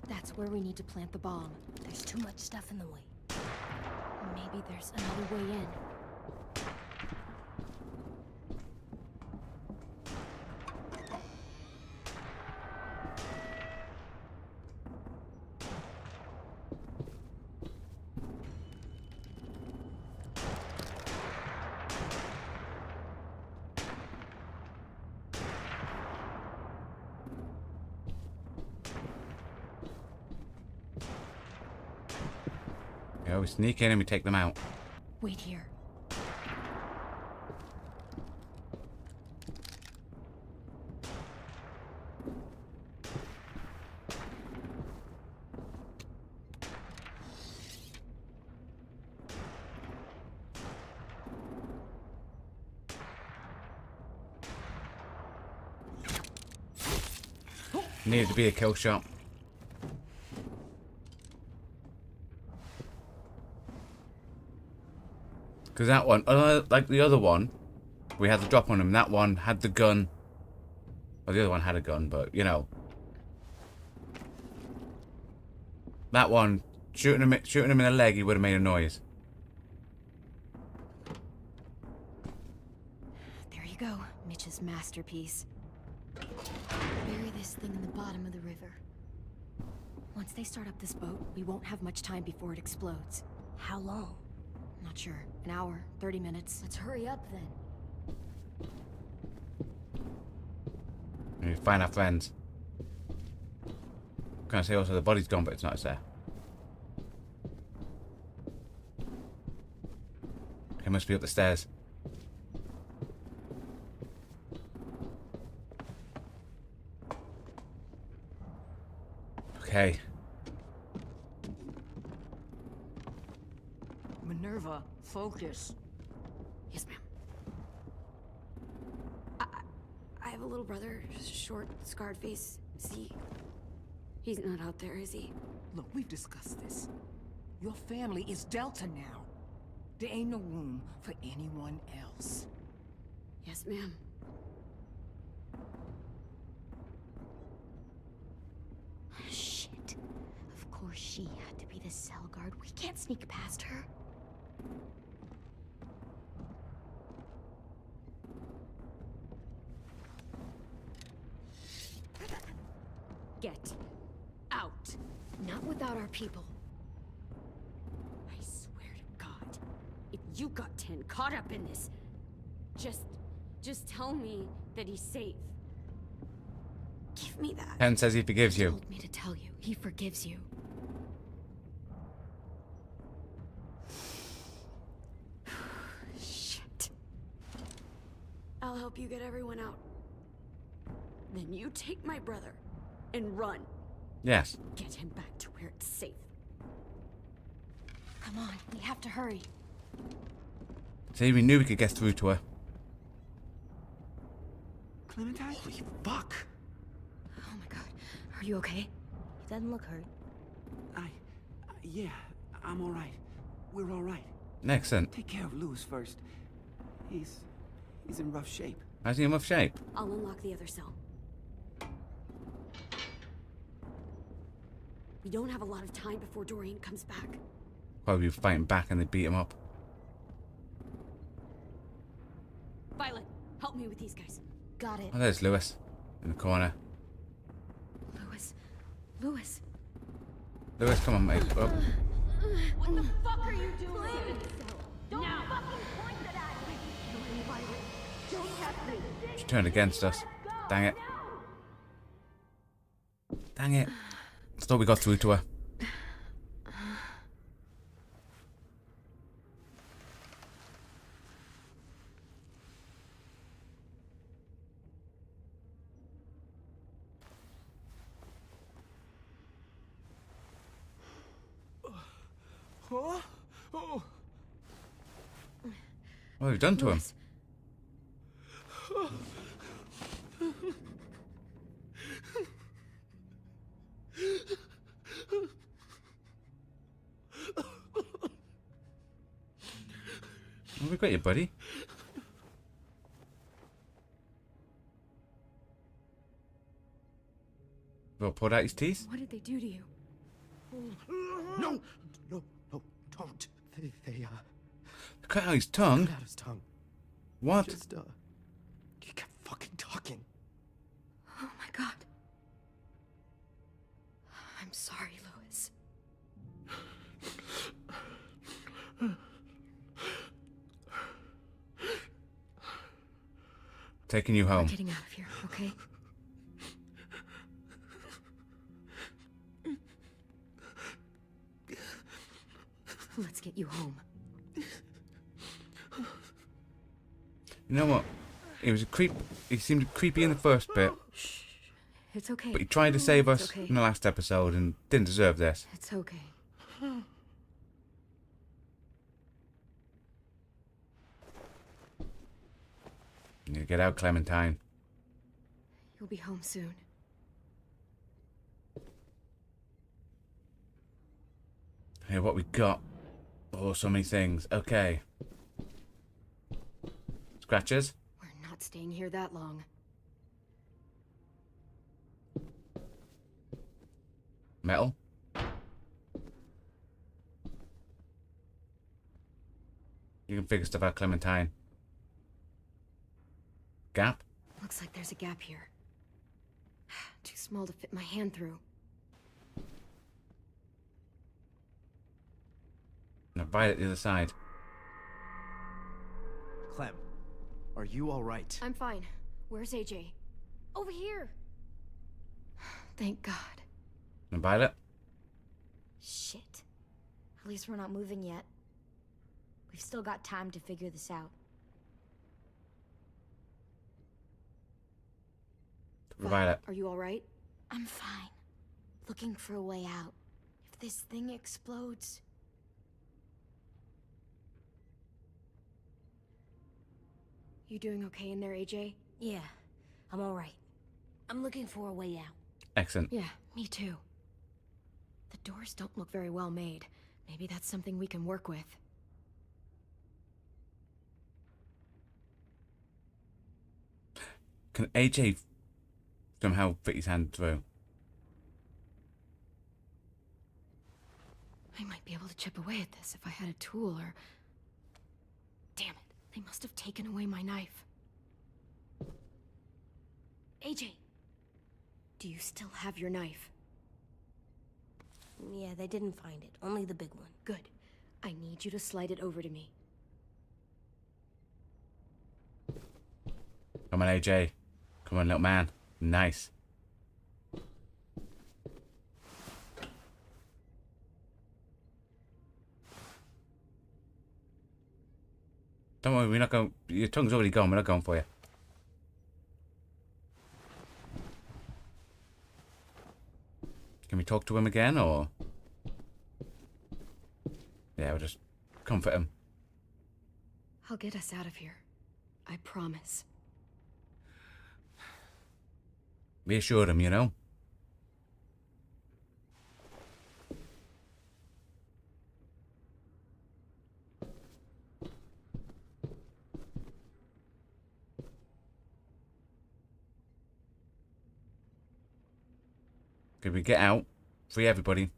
That's where we need to plant the bomb. There's too much stuff in the way. Maybe there's another way in. So we sneak in and we take them out. Wait here. Needed to be a kill shot. Because that one, like the other one, we had the drop on him. That one had the gun. Well, the other one had a gun, but, you know. That one, shooting him in the leg, he would have made a noise. There you go, Mitch's masterpiece. Bury this thing in the bottom of the river. Once they start up this boat, we won't have much time before it explodes. How long? Not sure. An hour, 30 minutes. Let's hurry up then. We need to find our friends. Can I say also the body's gone, but it's not, it's there. It must be up the stairs. Okay. Minerva, focus. Yes, ma'am. I have a little brother, short, scarred face. See? He's not out there, is he? Look, we've discussed this. Your family is Delta now. There ain't no room for anyone else. Yes, ma'am. Shit. Of course she had to be the cell guard. We can't sneak past her. Get out. Not without our people. I swear to God, if you got 10 caught up in this, just tell me that he's safe. Give me that. Ken says he forgives He you. told me to tell you. He forgives you. Shit. I'll help you get everyone out. Then you take my brother and run. Yes. Get him back to where it's safe. Come on, we have to hurry. See, we knew we could get through to her. Clementine? Holy fuck! Oh my god. Are you okay? He doesn't look hurt. Yeah, I'm alright. We're alright. Excellent. Take care of Lewis first. He's in rough shape. How's he in rough shape? I'll unlock the other cell. We don't have a lot of time before Dorian comes back. Probably be fighting back and they beat him up. Violet, help me with these guys. Got it. Oh, there's Lewis in the corner. Lewis. Lewis. Lewis, come on, mate. Up. What the fuck are you doing? Don't fucking point that at me! Don't touch me! She turned against us. Dang it. Dang it. I thought we got through to her. Huh? Oh. What have we done to him? Well, we got you, buddy. Well, pulled out his teeth? What did they do to you? No, don't. They Cut out his tongue? cut out his tongue. What? Just, he kept fucking talking. Oh my god. I'm sorry, Lewis. Taking you home. We're getting out of here, okay? Let's get you home. You know what? He was a creep. He seemed creepy in the first bit, It's okay. but he tried to save us It's okay. in the last episode and didn't deserve this. It's okay. You get out, Clementine. You'll be home soon. Hey, what we got? Oh, so many things. Okay. Scratches? We're not staying here that long. Metal? You can figure stuff out, Clementine. Gap? Looks like there's a gap here. Too small to fit my hand through. Now Violet the other side. Clem, are you all right? I'm fine. Where's AJ? Over here. Thank God. Now Violet? Shit. At least we're not moving yet. We've still got time to figure this out. Violet. Are you alright? I'm fine. Looking for a way out. If this thing explodes... You doing okay in there, AJ? Yeah, I'm alright. I'm looking for a way out. Excellent. Yeah, me too. The doors don't look very well made. Maybe that's something we can work with. Can AJ somehow fit his hand through? I might be able to chip away at this if I had a tool or... Damn it, they must have taken away my knife. AJ, do you still have your knife? Yeah, they didn't find it. Only the big one. Good. I need you to slide it over to me. Come on, AJ. Come on, little man. Nice. Don't worry, we're not going... Your tongue's already gone, we're not going for you. Can we talk to him again, or...? Yeah, we'll just comfort him. I'll get us out of here. I promise. Reassured him, you know? Could we get out? Free everybody.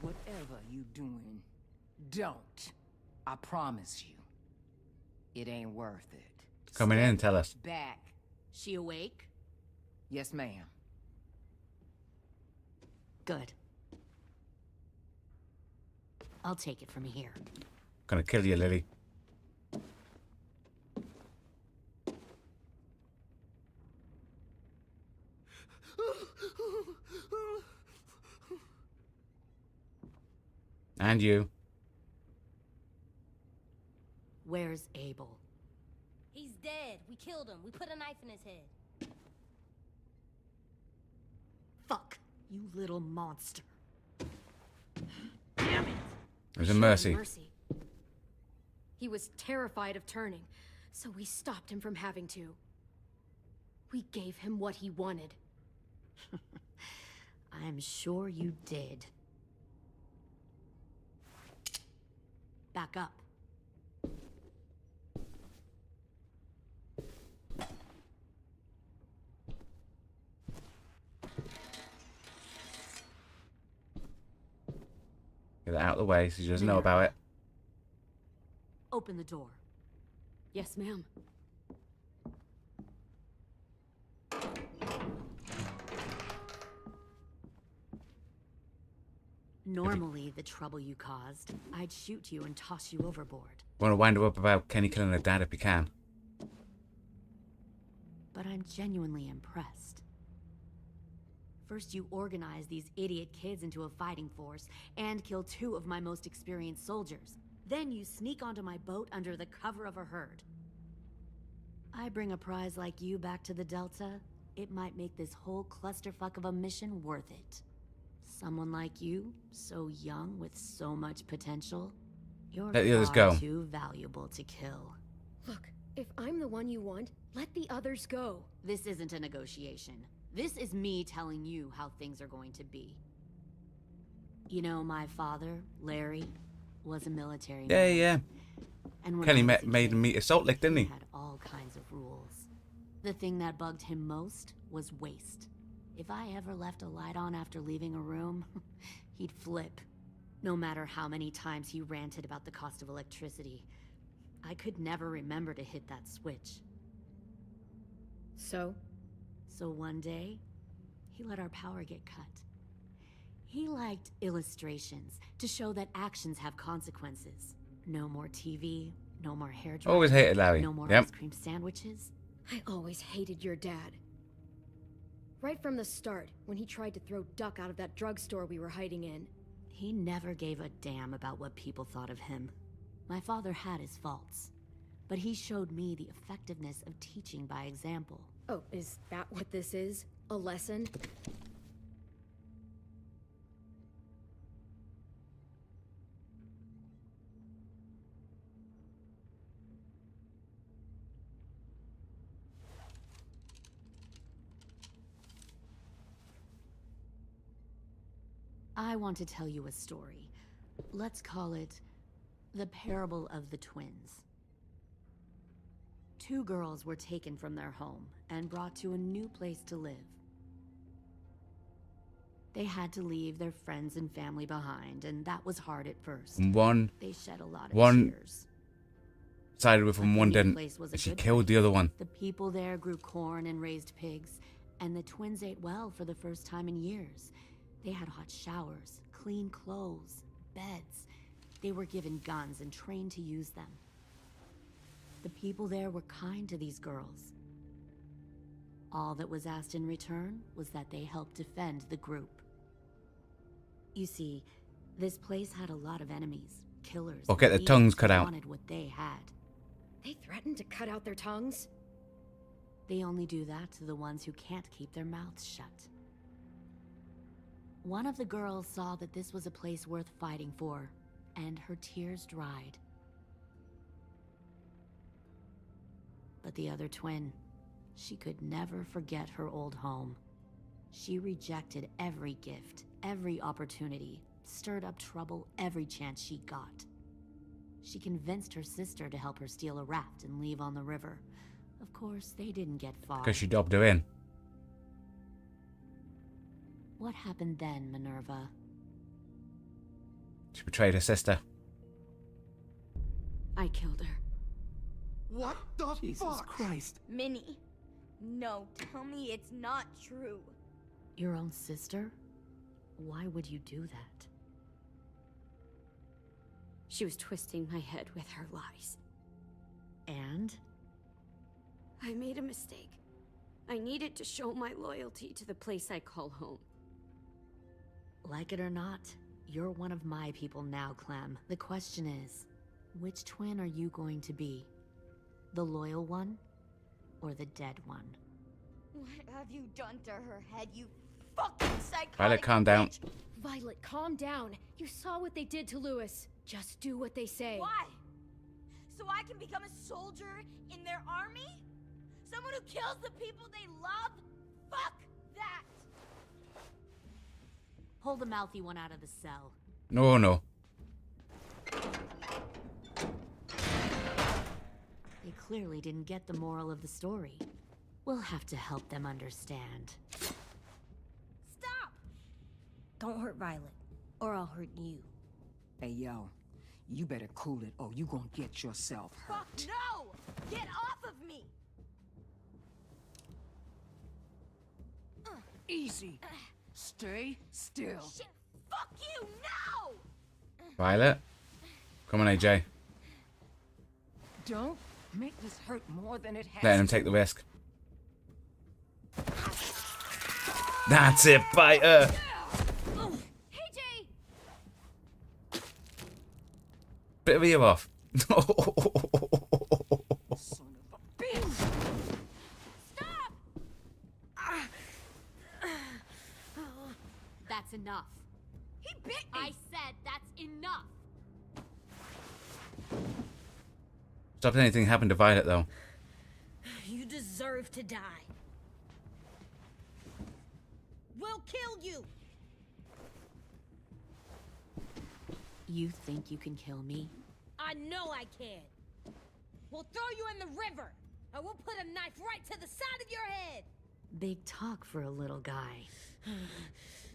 Whatever you doing, don't. I promise you. It ain't worth it. Come in and tell us. Back. She awake? Yes, ma'am. Good. I'll take it from here. Gonna kill you, Lily. And you. Where's Abel? He's dead. We killed him. We put a knife in his head. Fuck, you little monster. Damn it! It was a mercy. Mercy. He was terrified of turning, so we stopped him from having to. We gave him what he wanted. I'm sure you did. Back up. Get that out of the way so she doesn't know about it. Open the door. Yes, ma'am. Normally, the trouble you caused, I'd shoot you and toss you overboard. Want to wind her up about Kenny killing her dad if you can. but I'm genuinely impressed. First, you organize these idiot kids into a fighting force and kill 2 of my most experienced soldiers. Then you sneak onto my boat under the cover of a herd. I bring a prize like you back to the Delta, it might make this whole clusterfuck of a mission worth it. Someone like you, so young with so much potential, you're Let the others far go. too valuable to kill. Look, if I'm the one you want, let the others go. This isn't a negotiation. This is me telling you how things are going to be. You know, my father, Larry, was a military Yeah, man. yeah. And when Kenny I was a made him kid, meet a Salt Lick, didn't he? had all kinds of rules. The thing that bugged him most was waste. If I ever left a light on after leaving a room, he'd flip. No matter how many times he ranted about the cost of electricity, I could never remember to hit that switch. So? So one day, he let our power get cut. He liked illustrations to show that actions have consequences. No more TV, no more hair dryers, Always hated Larry. no more Yep. ice cream sandwiches. I always hated your dad. Right from the start, when he tried to throw Duck out of that drugstore we were hiding in. He never gave a damn about what people thought of him. My father had his faults, but he showed me the effectiveness of teaching by example. Oh, is that what this is? A lesson? I want to tell you a story. Let's call it the parable of the twins. 2 girls were taken from their home and brought to a new place to live. They had to leave their friends and family behind, and that was hard at first. And one They shed a lot of one tears. sided with him, But one the new didn't. place was a And she good killed the other one. The people there grew corn and raised pigs, and the twins ate well for the first time in years. They had hot showers, clean clothes, beds. They were given guns and trained to use them. The people there were kind to these girls. All that was asked in return was that they help defend the group. You see, this place had a lot of enemies, killers. Or get and their tongues thieves cut who out. wanted what they had. They threatened to cut out their tongues? They only do that to the ones who can't keep their mouths shut. One of the girls saw that this was a place worth fighting for, and her tears dried. But the other twin, she could never forget her old home. She rejected every gift, every opportunity, stirred up trouble every chance she got. She convinced her sister to help her steal a raft and leave on the river. Of course, they didn't get far. Because she dobbed her in. What happened then, Minerva? She betrayed her sister. I killed her. What the Jesus fuck? Christ. Minnie, no, tell me it's not true. Your own sister? Why would you do that? She was twisting my head with her lies. And? I made a mistake. I needed to show my loyalty to the place I call home. Like it or not, you're one of my people now, Clem. The question is, which twin are you going to be? The loyal one, or the dead one? What have you done to her head, you fucking psychotic Violet, calm down. bitch? Violet, calm down. You saw what they did to Lewis. Just do what they say. Why? So I can become a soldier in their army? Someone who kills the people they love? Fuck that! Pull the mouthy one out of the cell. No, no. They clearly didn't get the moral of the story. We'll have to help them understand. Stop! Don't hurt Violet, or I'll hurt you. Hey, yo, you better cool it or you gonna get yourself hurt. Fuck no! Get off of me! Easy. Stay still. Shit, fuck you, no! Violet. Come on, AJ. Don't make this hurt more than it has Letting him to. take the risk. That's it, bite her. AJ! Bit of ear off. That's enough. He bit me! I said that's enough. Stop anything happened to Violet, though. You deserve to die. We'll kill you! You think you can kill me? I know I can. We'll throw you in the river, and we'll put a knife right to the side of your head. Big talk for a little guy.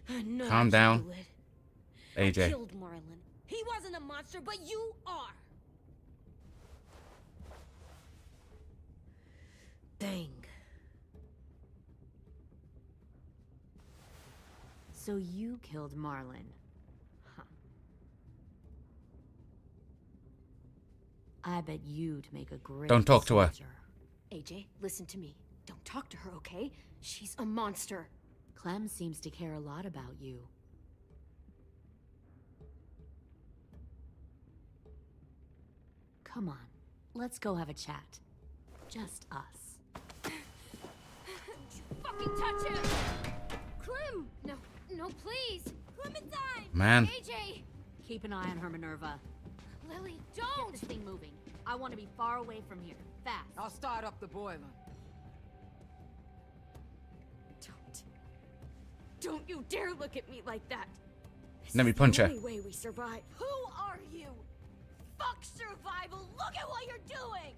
I know Calm I down. can do it. AJ. I killed Marlon. He wasn't a monster, but you are. Dang. So you killed Marlon. Huh. I bet you'd make a great Don't talk to her. soldier. AJ, listen to me. Don't talk to her, okay? She's a monster. Clem seems to care a lot about you. Come on, let's go have a chat. Just us. Fucking touch him! Clem! No, no, please! Clementine! Man. AJ! Keep an eye on her, Minerva. Lily, Get don't! this thing moving. I want to be far away from here. Fast. I'll start up the boiler. Don't you dare look at me like that. Let me punch her. The only way we survive. Who are you? Fuck survival. Look at what you're doing.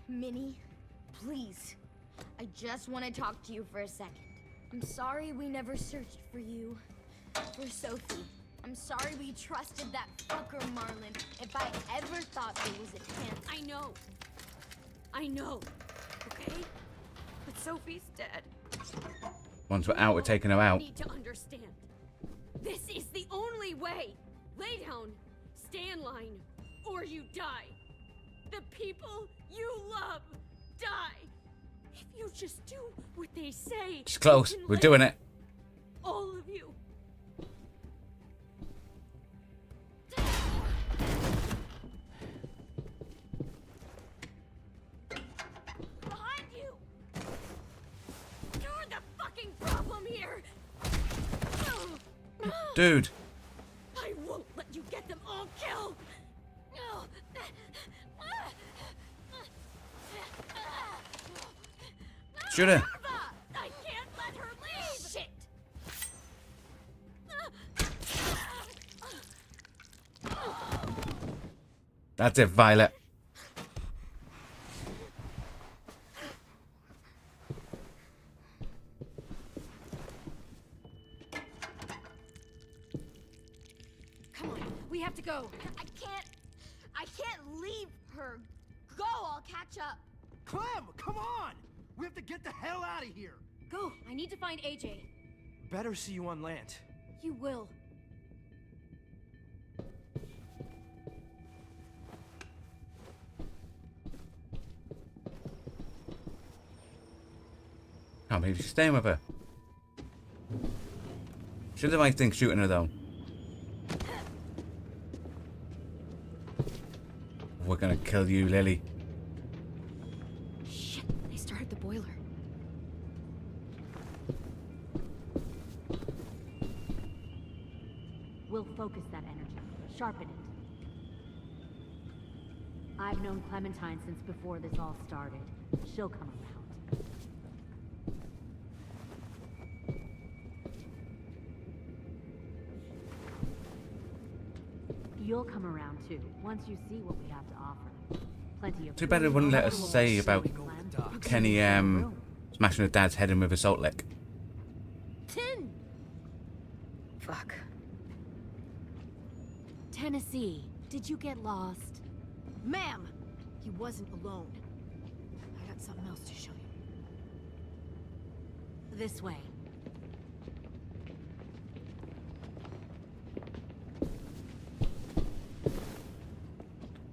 Minnie, please. I just want to talk to you for a second. I'm sorry we never searched for you. For Sophie. I'm sorry we trusted that fucker Marlon. If I ever thought there was a chance. I know. I know. Okay? But Sophie's dead. Once we're out, we're taking her You out. need to understand. This is the only way. Lay down. Stay in line. Or you die. The people you love die. If you just do what they say. It's close. you can We're live. doing it. All of you. Behind you. You're the fucking problem here. Dude. I won't let you get them all killed. Shoot her. I can't let her leave. Shit. That's it, Violet. Come on, we have to go. I can't leave her. Go, I'll catch up. Clem, come on! We have to get the hell out of here! Go, I need to find AJ. Better see you on land. You will. Can't believe she's staying with her. Should the right thing shooting her though. We're gonna kill you, Lily. Shit, they started the boiler. We'll focus that energy. Sharpen it. I've known Clementine since before this all started. She'll come around. You'll come around too, once you see what we have to offer. Plenty of Too bad they wouldn't let us say about Kenny smashing her dad's head in with a salt lick. Tin. Fuck. Tennessee, did you get lost? Ma'am, he wasn't alone. I got something else to show you. This way.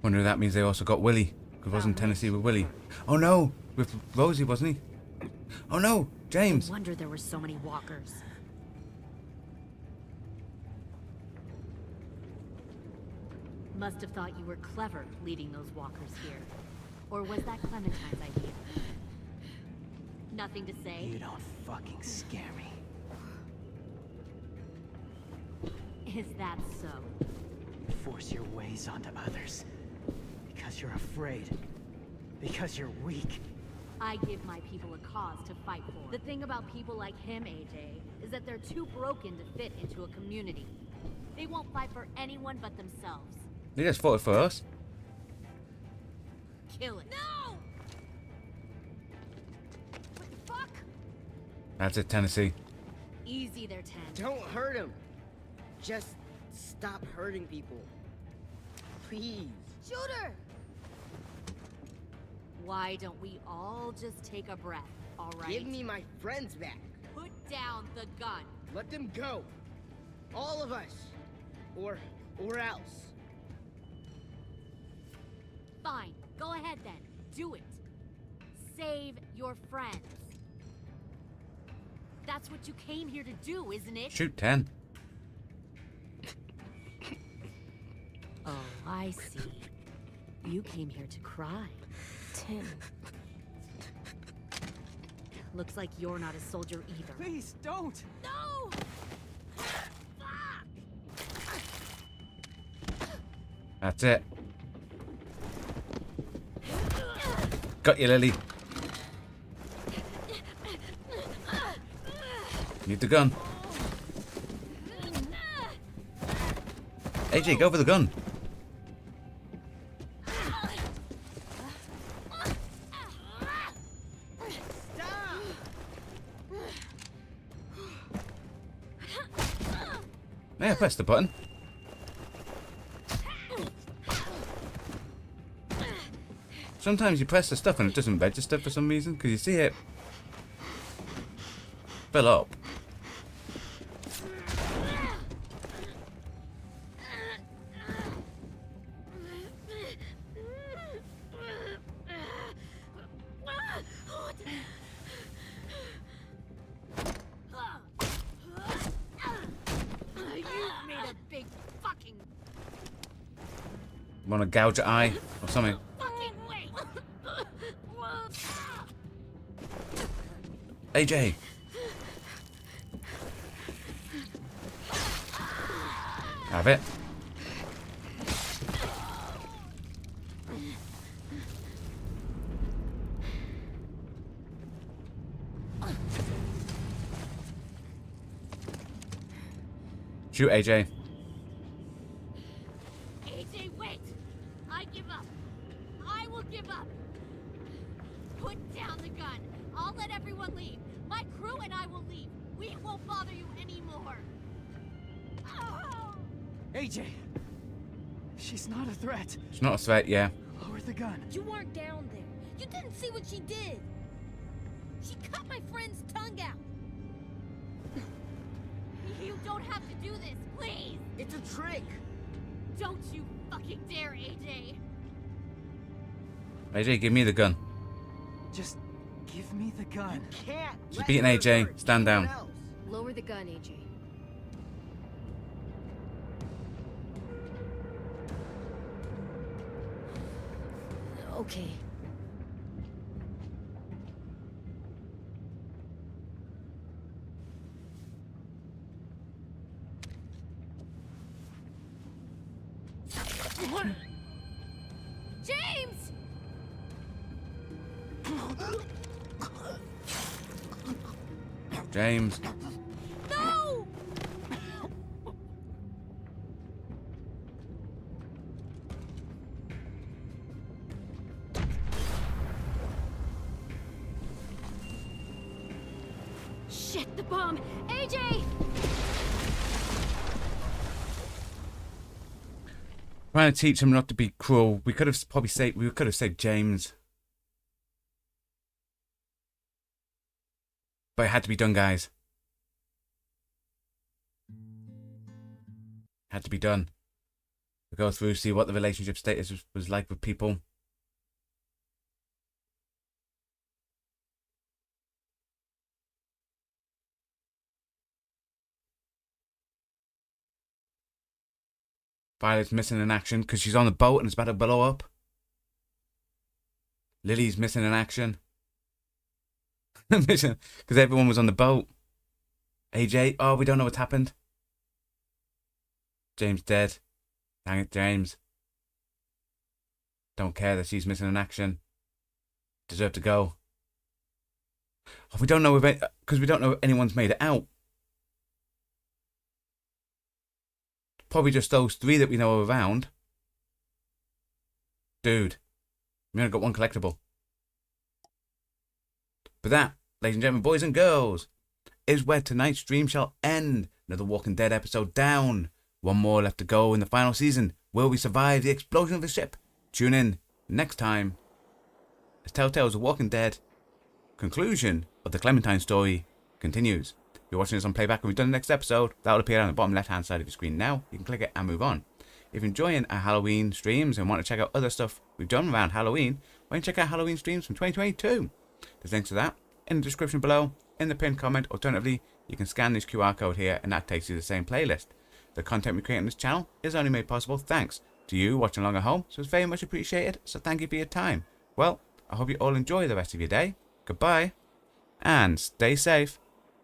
Wonder if that means they also got Willie. It wasn't Tennessee with Willie. Oh no! With Rosie, wasn't he? Oh no! James! No wonder there were so many walkers. Must have thought you were clever leading those walkers here. Or was that Clementine's idea? Nothing to say? You don't fucking scare me. Is that so? You force your ways onto others. Because you're afraid. Because you're weak. I give my people a cause to fight for. The thing about people like him, AJ, is that they're too broken to fit into a community. They won't fight for anyone but themselves. They just fought for us. Kill it. No! What the fuck? That's it, Tennessee. Easy there, 10. Don't hurt him. Just stop hurting people. Please. Shooter! Why don't we all just take a breath, all right? Give me my friends back. Put down the gun. Let them go. All of us. Or else. Fine. Go ahead then. Do it. Save your friends. That's what you came here to do, isn't it? Shoot 10. Oh, I see. You came here to cry. 10. Looks like you're not a soldier either. Please, don't! No! That's it. Got you, Lily. Need the gun. AJ, go for the gun. Yeah, press the button. Sometimes you press the stuff and it doesn't register for some reason, because you see it fill up. Want to gouge your eye or something? AJ. Have it. Shoot, AJ. AJ, wait! I give up. I will give up. Put down the gun. I'll let everyone leave. My crew and I will leave. We won't bother you anymore. Oh! AJ! She's not a threat. It's not a threat, yeah. Lower the gun. You weren't down there. You didn't see what she did. She cut my friend's tongue out. You don't have to do this, please! It's a trick! Don't you fucking dare, AJ! AJ, give me the gun. Just give me the gun. Can't! She's beating AJ. Stand down. Lower the gun, AJ. Okay. James! James. No! Shit, the bomb! AJ! Trying to teach him not to be cruel. We could have saved James. But it had to be done, guys. Had to be done. We go through, see what the relationship status was like with people. Violet's missing in action because she's on the boat and it's about to blow up. Lily's missing in action. Because everyone was on the boat. AJ, oh, we don't know what's happened. James dead. Dang it, James. Don't care that she's missing in action. Deserve to go. Oh, we don't know if because we don't know if anyone's made it out. Probably just those 3 that we know are around. Dude, we only got 1 collectible. But that, ladies and gentlemen, boys and girls, is where tonight's stream shall end. Another Walking Dead episode down. 1 more left to go in the final season. Will we survive the explosion of the ship? Tune in next time as Telltale's The Walking Dead conclusion of the Clementine story continues. If you're watching this on playback and we've done the next episode, that will appear on the bottom left hand side of your screen now. You can click it and move on. If you're enjoying our Halloween streams and want to check out other stuff we've done around Halloween, why don't you check out Halloween streams from 2022? There's links to that in the description below, in the pinned comment. Alternatively, you can scan this QR code here and that takes you to the same playlist. The content we create on this channel is only made possible thanks to you watching along at home, so it's very much appreciated, so thank you for your time. Well, I hope you all enjoy the rest of your day. Goodbye, and stay safe.